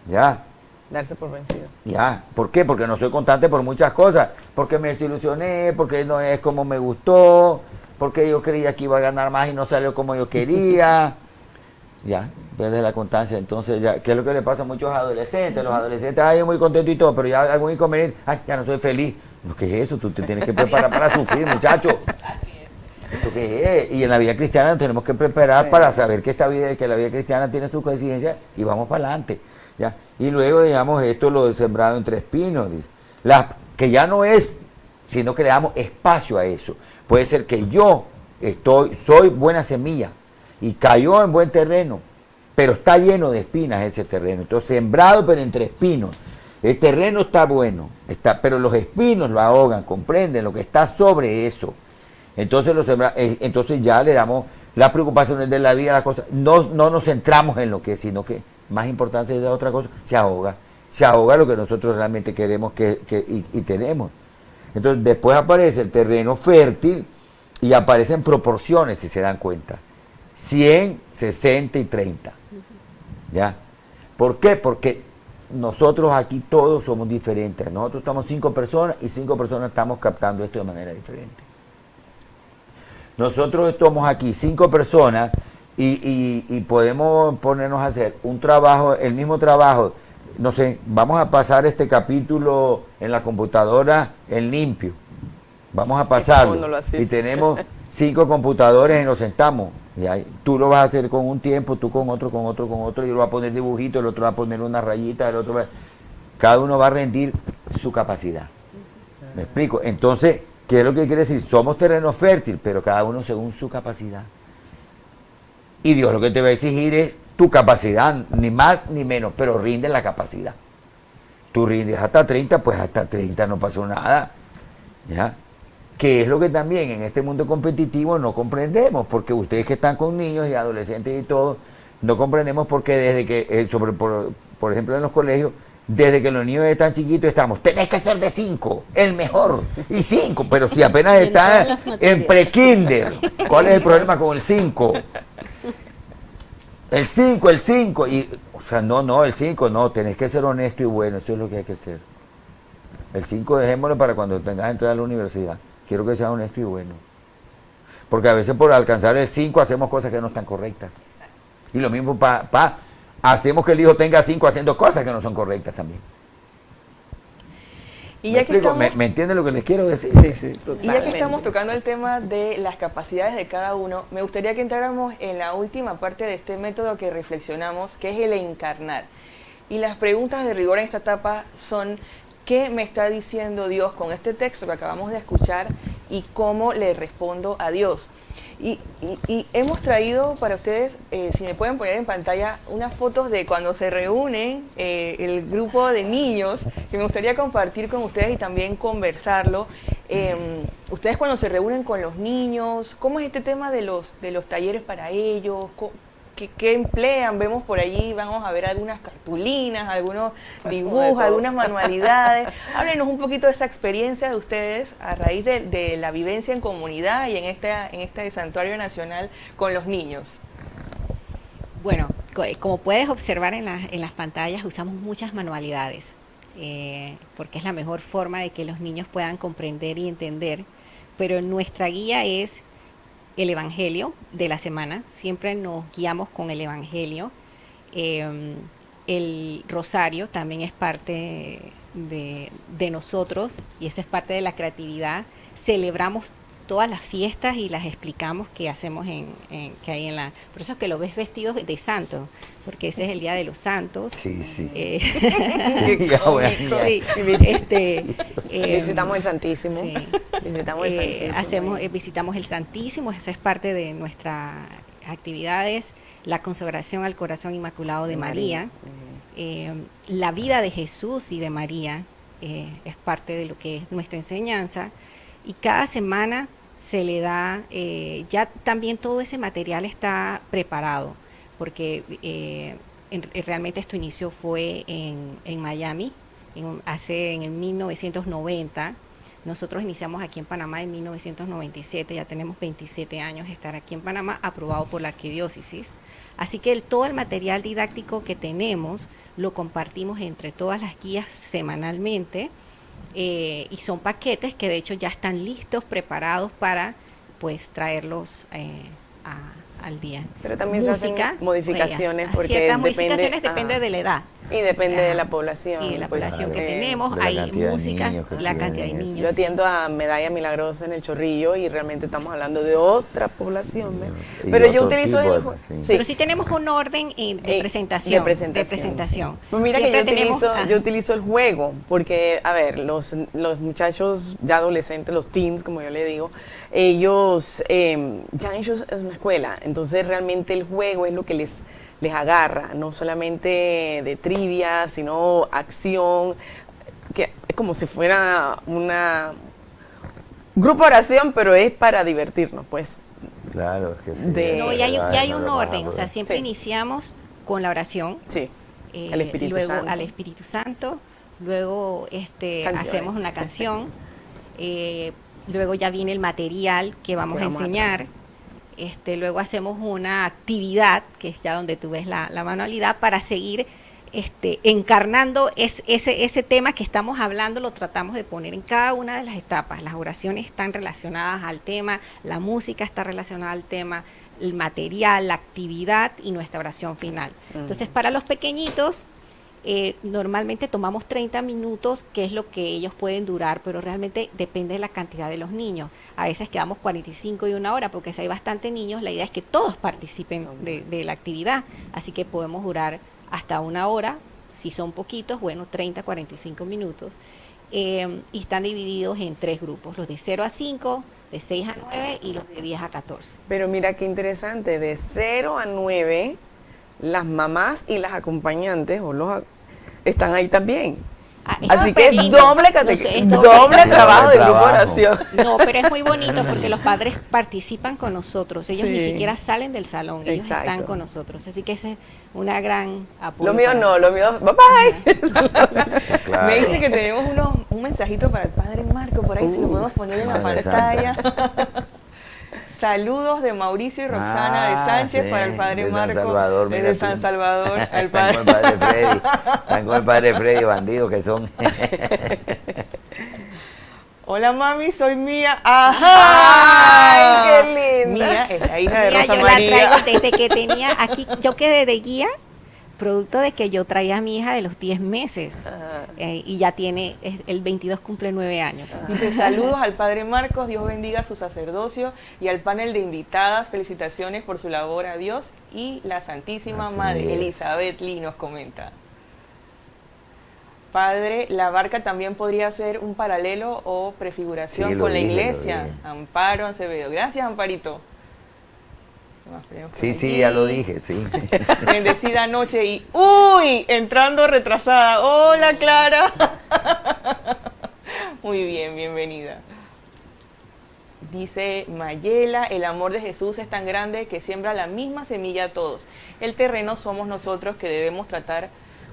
Speaker 5: ya.
Speaker 4: Darse por vencido.
Speaker 5: Ya, ¿por qué? Porque no soy constante por muchas cosas, porque me desilusioné, porque no es como me gustó, porque yo creía que iba a ganar más y no salió como yo quería. Ya, pierde la constancia. Entonces, ya, ¿qué es lo que le pasa a muchos adolescentes? Los adolescentes, ay, muy contentos y todo, pero ya algún inconveniente, ay, ya no soy feliz. ¿Lo que es eso? Tú te tienes que preparar para sufrir, muchacho. ¿Esto qué es? Y en la vida cristiana nos tenemos que preparar para saber que la vida cristiana tiene sus coincidencias y vamos para adelante. ¿Ya? Y luego, digamos, esto lo de sembrado entre espinos, dice. Que ya no es, sino que le damos espacio a eso. Puede ser que yo soy buena semilla y cayó en buen terreno, pero está lleno de espinas ese terreno. Entonces, sembrado pero entre espinos. El terreno está bueno, pero los espinos lo ahogan, comprenden lo que está sobre eso. Entonces, entonces ya le damos las preocupaciones de la vida, las cosas. No nos centramos en lo que es, sino que más importancia es otra cosa, se ahoga lo que nosotros realmente queremos y tenemos. Entonces después aparece el terreno fértil y aparecen proporciones, si se dan cuenta, 100, 60 y 30. ¿Ya? ¿Por qué? Porque nosotros aquí todos somos diferentes. Nosotros estamos 5 personas y 5 personas estamos captando esto de manera diferente. Nosotros estamos aquí 5 personas y podemos ponernos a hacer un trabajo, el mismo trabajo. No sé, vamos a pasar este capítulo en la computadora en limpio. Vamos a pasarlo. Y tenemos 5 computadores y nos sentamos. Y ahí, tú lo vas a hacer con un tiempo, tú con otro, y uno va a poner dibujitos, el otro va a poner una rayita, el otro va... Cada uno va a rendir su capacidad. ¿Me explico? Entonces, ¿qué es lo que quiere decir? Somos terreno fértil, pero cada uno según su capacidad. Y Dios lo que te va a exigir es tu capacidad, ni más ni menos, pero rinde la capacidad. Tú rindes hasta 30, pues hasta 30 no pasó nada. ¿Ya? Que es lo que también en este mundo competitivo no comprendemos, porque ustedes que están con niños y adolescentes y todo, no comprendemos porque desde que, por ejemplo en los colegios, desde que los niños están chiquitos estamos, tenés que ser de 5, el mejor, y 5, pero si apenas están en pre-kinder, ¿cuál es el problema con el 5? El 5, y, o sea, el 5 no, tenés que ser honesto y bueno, eso es lo que hay que ser. El 5 dejémoslo para cuando tengas que entrar a la universidad, quiero que sea honesto y bueno. Porque a veces por alcanzar el 5 hacemos cosas que no están correctas. Y lo mismo hacemos que el hijo tenga 5 haciendo cosas que no son correctas también.
Speaker 2: Y ya que estamos,
Speaker 5: ¿Me entienden lo que les quiero decir?
Speaker 4: Sí,
Speaker 2: y ya que estamos tocando el tema de las capacidades de cada uno, me gustaría que entráramos en la última parte de este método que reflexionamos, que es el encarnar. Y las preguntas de rigor en esta etapa son, ¿qué me está diciendo Dios con este texto que acabamos de escuchar y cómo le respondo a Dios? Y hemos traído para ustedes, si me pueden poner en pantalla, unas fotos de cuando se reúnen el grupo de niños, que me gustaría compartir con ustedes y también conversarlo. Ustedes cuando se reúnen con los niños, ¿cómo es este tema de los talleres para ellos? ¿Qué emplean? Vemos por allí, vamos a ver algunas cartulinas, algunos dibujos, algunas manualidades. Háblenos un poquito de esa experiencia de ustedes a raíz de la vivencia en comunidad y en este Santuario Nacional con los niños.
Speaker 3: Bueno, como puedes observar en las pantallas, usamos muchas manualidades, porque es la mejor forma de que los niños puedan comprender y entender, pero nuestra guía es el Evangelio de la semana, siempre nos guiamos con el Evangelio. El rosario también es parte de nosotros y esa es parte de la creatividad. Celebramos todas las fiestas y las explicamos que hacemos que hay en la... Por eso es que lo ves vestido de santo, porque ese es el Día de los Santos.
Speaker 5: Sí.
Speaker 3: Sí,
Speaker 4: visitamos el Santísimo.
Speaker 3: Sí.
Speaker 4: Visitamos el Santísimo.
Speaker 3: Visitamos el Santísimo, eso es parte de nuestras actividades. La consagración al Corazón Inmaculado de María. La vida de Jesús y de María es parte de lo que es nuestra enseñanza. Y cada semana se le da, ya también todo ese material está preparado, porque realmente esto inicio fue en Miami, en el 1990. Nosotros iniciamos aquí en Panamá en 1997, ya tenemos 27 años de estar aquí en Panamá, aprobado por la arquidiócesis. Así que todo el material didáctico que tenemos lo compartimos entre todas las guías semanalmente. Y son paquetes que de hecho ya están listos, preparados para pues traerlos al día.
Speaker 4: Pero también se hacen modificaciones porque
Speaker 3: ciertas modificaciones depende de la edad.
Speaker 4: Y depende de la población.
Speaker 3: Y de la
Speaker 4: pues,
Speaker 3: población que tenemos, hay música, la cantidad de niños.
Speaker 4: Yo atiendo a Medalla Milagrosa en el Chorrillo y realmente estamos hablando de otra población. Pero yo utilizo
Speaker 3: Pero sí tenemos un orden de presentación.
Speaker 4: De presentación. Pues mira
Speaker 3: siempre
Speaker 4: que yo utilizo el juego, porque, a ver, los muchachos ya adolescentes, los teens, como yo le digo, ellos ya han hecho una escuela, entonces realmente el juego es lo que les agarra, no solamente de trivia, sino acción, que es como si fuera una grupo oración, pero es para divertirnos, pues.
Speaker 5: Claro, es que sí.
Speaker 3: No, ya hay un orden, o sea, siempre iniciamos con la oración.
Speaker 4: Sí. Al Espíritu
Speaker 3: luego
Speaker 4: Santo.
Speaker 3: al Espíritu Santo, luego hacemos una canción, luego ya viene el material que vamos a enseñar. Luego hacemos una actividad, que es ya donde tú ves la manualidad, para seguir encarnando ese tema que estamos hablando, lo tratamos de poner en cada una de las etapas. Las oraciones están relacionadas al tema, la música está relacionada al tema, el material, la actividad y nuestra oración final. Entonces, para los pequeñitos, normalmente tomamos 30 minutos, que es lo que ellos pueden durar, pero realmente depende de la cantidad de los niños. A veces quedamos 45 y una hora, porque si hay bastante niños, la idea es que todos participen de la actividad, así que podemos durar hasta una hora. Si son poquitos, bueno, 30, 45 minutos. Y están divididos en 3 grupos, los de 0 a 5, de 6 a 9 y los de 10 a 14.
Speaker 4: Pero mira qué interesante, de 0 a 9, las mamás y las acompañantes están ahí también. Así que es doble trabajo de grupo oración.
Speaker 3: No, pero es muy bonito porque los padres participan con nosotros. Ellos ni siquiera salen del salón, ellos están con nosotros. Así que esa es una gran apoyo.
Speaker 4: Lo mío no, lo mío, bye bye.
Speaker 5: Claro.
Speaker 2: Me dice que tenemos un mensajito para el padre Marco, por ahí si lo podemos poner en la pantalla. Saludos de Mauricio y Roxana de Sánchez para el padre Marco, desde San Salvador. Al padre.
Speaker 5: Están con el padre Freddy, bandidos que son.
Speaker 2: Hola mami, soy Mía. ¡Ajá!
Speaker 4: ¡Ay, qué linda!
Speaker 2: Mía es la hija de Rosa
Speaker 3: yo
Speaker 2: María.
Speaker 3: la traigo desde que tenía aquí, yo quedé de guía, producto de que yo traía a mi hija de los 10 meses. Y ya tiene, el 22 cumple 9 años.
Speaker 2: Dice, saludos al padre Marcos, Dios bendiga su sacerdocio y al panel de invitadas, felicitaciones por su labor a Dios y la Santísima Madre. Elizabeth Lee nos comenta. Padre, la barca también podría ser un paralelo o prefiguración con la iglesia. Amparo Acevedo. Gracias, Amparito.
Speaker 5: Sí, ya lo dije, sí.
Speaker 2: Bendecida noche y ¡uy! Entrando retrasada. Hola, Clara. Muy bien, bienvenida. Dice Mayela, el amor de Jesús es tan grande que siembra la misma semilla a todos. El terreno somos nosotros que debemos tratar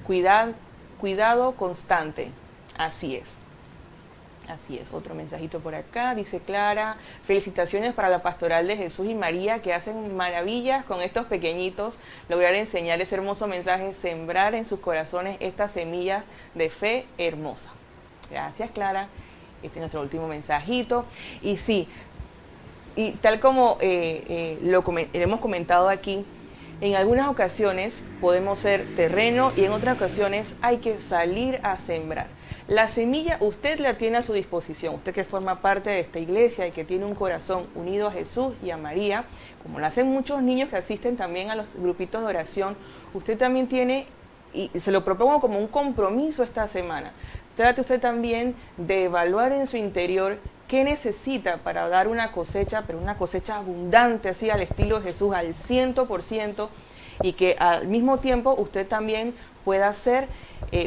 Speaker 2: cuidado constante. Así es. Así es, otro mensajito por acá, dice Clara, felicitaciones para la pastoral de Jesús y María que hacen maravillas con estos pequeñitos, lograr enseñar ese hermoso mensaje, sembrar en sus corazones estas semillas de fe hermosa. Gracias, Clara. Este es nuestro último mensajito. Y sí, y tal como hemos comentado aquí, en algunas ocasiones podemos ser terreno y en otras ocasiones hay que salir a sembrar. La semilla usted la tiene a su disposición, usted que forma parte de esta iglesia y que tiene un corazón unido a Jesús y a María, como lo hacen muchos niños que asisten también a los grupitos de oración, usted también tiene, y se lo propongo como un compromiso esta semana, trate usted también de evaluar en su interior qué necesita para dar una cosecha, pero una cosecha abundante, así al estilo de Jesús, al 100%, y que al mismo tiempo usted también pueda hacer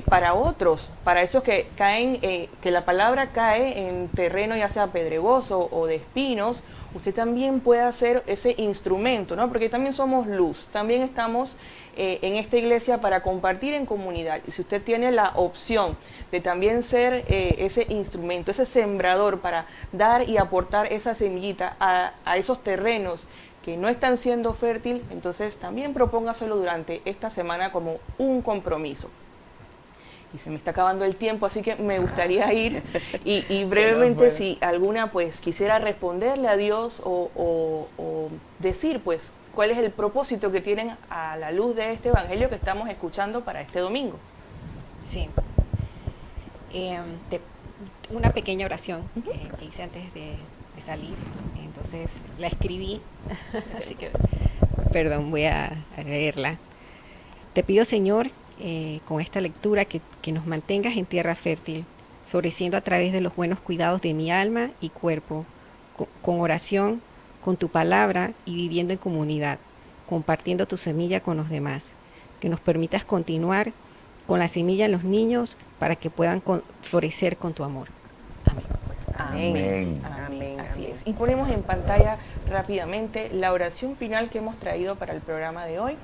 Speaker 2: para otros, para esos que caen, que la palabra cae en terreno ya sea pedregoso o de espinos, usted también puede hacer ese instrumento, ¿no? Porque también somos luz, también estamos en esta iglesia para compartir en comunidad. Y si usted tiene la opción de también ser ese instrumento, ese sembrador para dar y aportar esa semillita a esos terrenos que no están siendo fértil, entonces también propóngaselo durante esta semana como un compromiso. Y se me está acabando el tiempo, así que me gustaría ir y brevemente si alguna pues quisiera responderle a Dios o decir pues cuál es el propósito que tienen a la luz de este evangelio que estamos escuchando para este domingo.
Speaker 3: Sí. Una pequeña oración que hice antes de salir, entonces la escribí, así que, perdón, voy a leerla. Te pido, Señor, con esta lectura que nos mantengas en tierra fértil, floreciendo a través de los buenos cuidados de mi alma y cuerpo, con oración, con tu palabra y viviendo en comunidad, compartiendo tu semilla con los demás. Que nos permitas continuar con la semilla en los niños para que puedan florecer con tu amor. Amén.
Speaker 2: Amén.
Speaker 4: Amén.
Speaker 2: Así es. Y ponemos en pantalla rápidamente la oración final que hemos traído para el programa de hoy.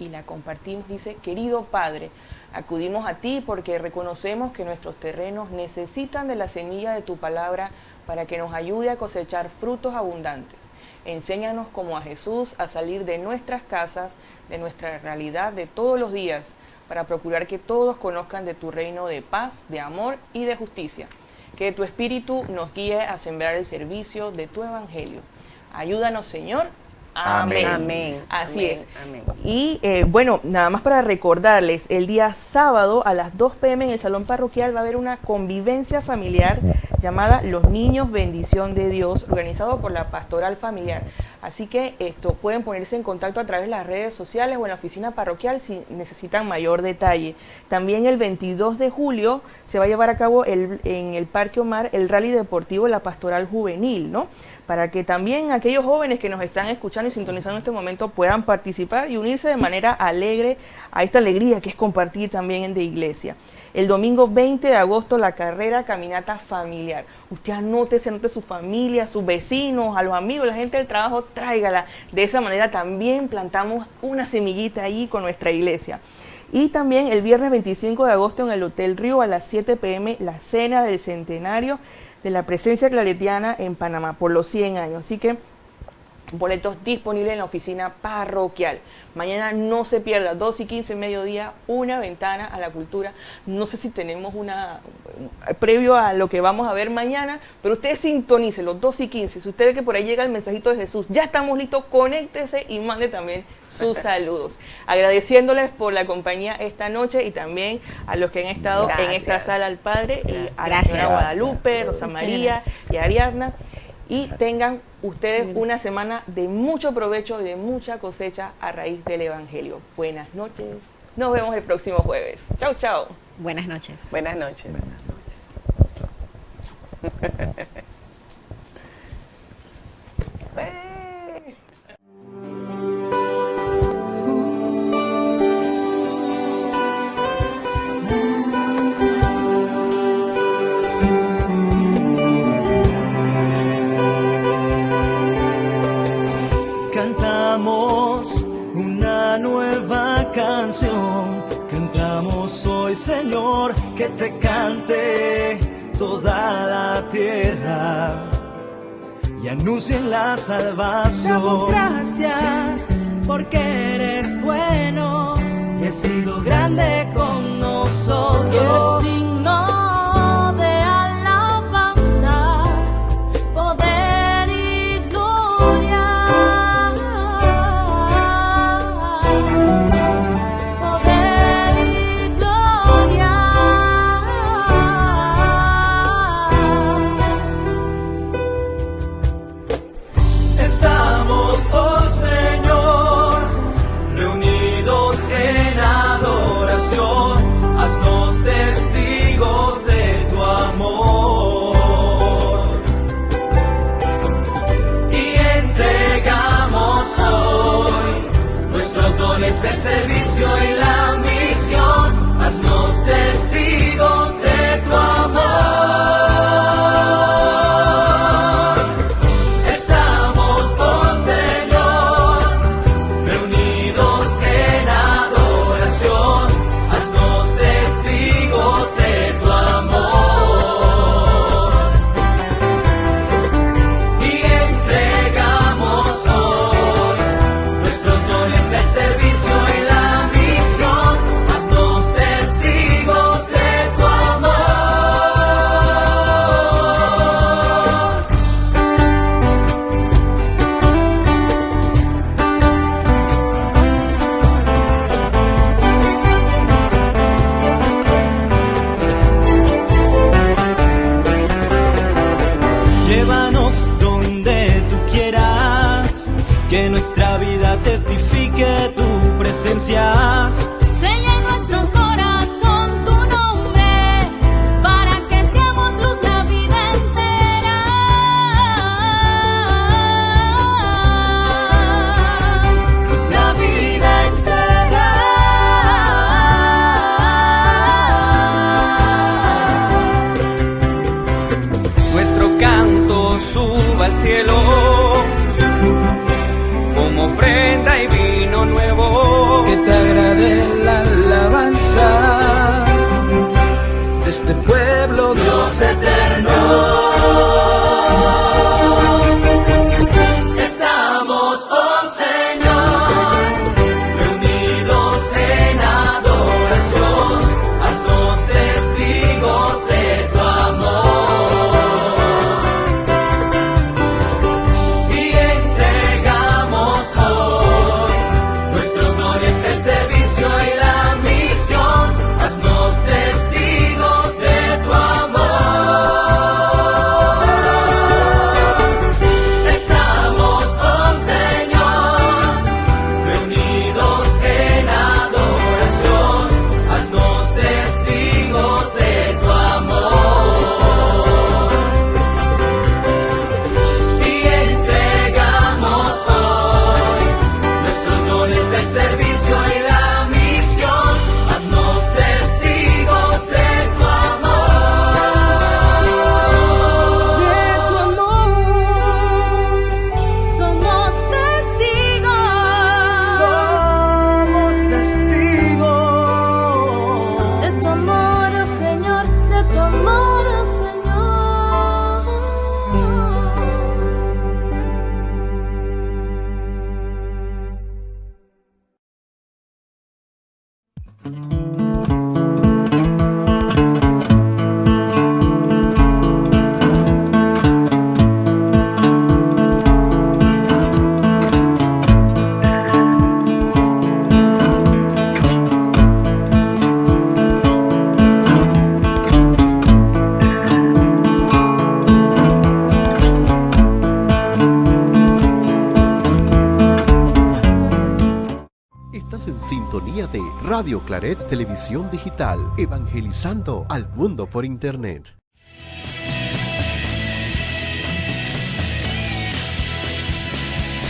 Speaker 2: Y la compartimos, dice, querido Padre, acudimos a ti porque reconocemos que nuestros terrenos necesitan de la semilla de tu palabra para que nos ayude a cosechar frutos abundantes. Enséñanos como a Jesús a salir de nuestras casas, de nuestra realidad de todos los días, para procurar que todos conozcan de tu reino de paz, de amor y de justicia. Que tu Espíritu nos guíe a sembrar el servicio de tu Evangelio. Ayúdanos, Señor. Amén.
Speaker 4: Amén.
Speaker 2: Así
Speaker 4: Amén.
Speaker 2: es.
Speaker 4: Amén.
Speaker 2: Y bueno, nada más para recordarles, el día sábado a las 2 p.m. en el Salón Parroquial va a haber una convivencia familiar llamada Los Niños Bendición de Dios, organizado por la Pastoral Familiar. Así que pueden ponerse en contacto a través de las redes sociales o en la oficina parroquial si necesitan mayor detalle. También el 22 de julio se va a llevar a cabo en el Parque Omar el Rally Deportivo de la Pastoral Juvenil, ¿no? Para que también aquellos jóvenes que nos están escuchando y sintonizando en este momento puedan participar y unirse de manera alegre a esta alegría que es compartir también en de iglesia. El domingo 20 de agosto la carrera caminata familiar. Usted anote su familia, sus vecinos, a los amigos, la gente del trabajo, tráigala. De esa manera también plantamos una semillita ahí con nuestra iglesia. Y también el viernes 25 de agosto en el Hotel Río a las 7 p.m. la cena del centenario de la presencia claretiana en Panamá por los 100 años. Así que boletos disponibles en la oficina parroquial. Mañana no se pierda, 2:15, mediodía, una ventana a la cultura. No sé si tenemos previo a lo que vamos a ver mañana, pero ustedes sintonicen los 2:15. Si usted ve que por ahí llega el mensajito de Jesús, ya estamos listos, conéctese y mande también sus saludos. Agradeciéndoles por la compañía esta noche y también a los que han estado en esta sala, al Padre y a la señora Guadalupe, Rosa María y Ariadna. Y tengan ustedes una semana de mucho provecho y de mucha cosecha a raíz del Evangelio. Buenas noches. Nos vemos el próximo jueves. Chau, chau.
Speaker 3: Buenas noches.
Speaker 4: Buenas noches.
Speaker 7: te cante toda la tierra y anuncien la salvación.
Speaker 8: Damos gracias porque eres bueno y has sido grande con nosotros.
Speaker 9: Eres digno de alabanza, poder y gloria. Poder y gloria.
Speaker 7: Estamos, oh Señor, reunidos en adoración. Haznos testigos de tu amor. Y entregamos hoy nuestros dones, el servicio y la misión. Haznos testigos de tu amor. Estamos, oh Señor, reunidos en adoración. Haznos testigos de tu amor. Y entregamos hoy nuestros dones, el servicio y la misión. Haznos testigos de tu amor. Llévanos donde tú quieras, que nuestra vida testifique tu presencia.
Speaker 9: Sella en nuestro corazón tu nombre, para que seamos luz la vida entera.
Speaker 7: La vida entera. Nuestro canto suba al cielo como ofrenda y vino nuevo. Que te agrade la alabanza de este pueblo, Dios eterno. Estamos, oh Señor, reunidos en adoración. Haznos testigos de tu amor. Y entregamos hoy nuestros dones, el servicio y la misión. Haznos testigos de tu amor. Estamos, oh Señor, reunidos en adoración. Haznos testigos de tu amor. Y entregamos hoy nuestros dones, el servicio y la misión. Haznos testigos de tu amor.
Speaker 8: De tu amor.
Speaker 9: Somos testigos
Speaker 7: Somos testigos
Speaker 9: de tu amor, oh Señor, de tu amor, oh Señor.
Speaker 1: Estás en sintonía de Radio Claret Televisión Digital, evangelizando al mundo por Internet.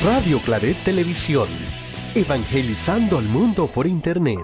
Speaker 1: Radio Claret Televisión, evangelizando al mundo por Internet.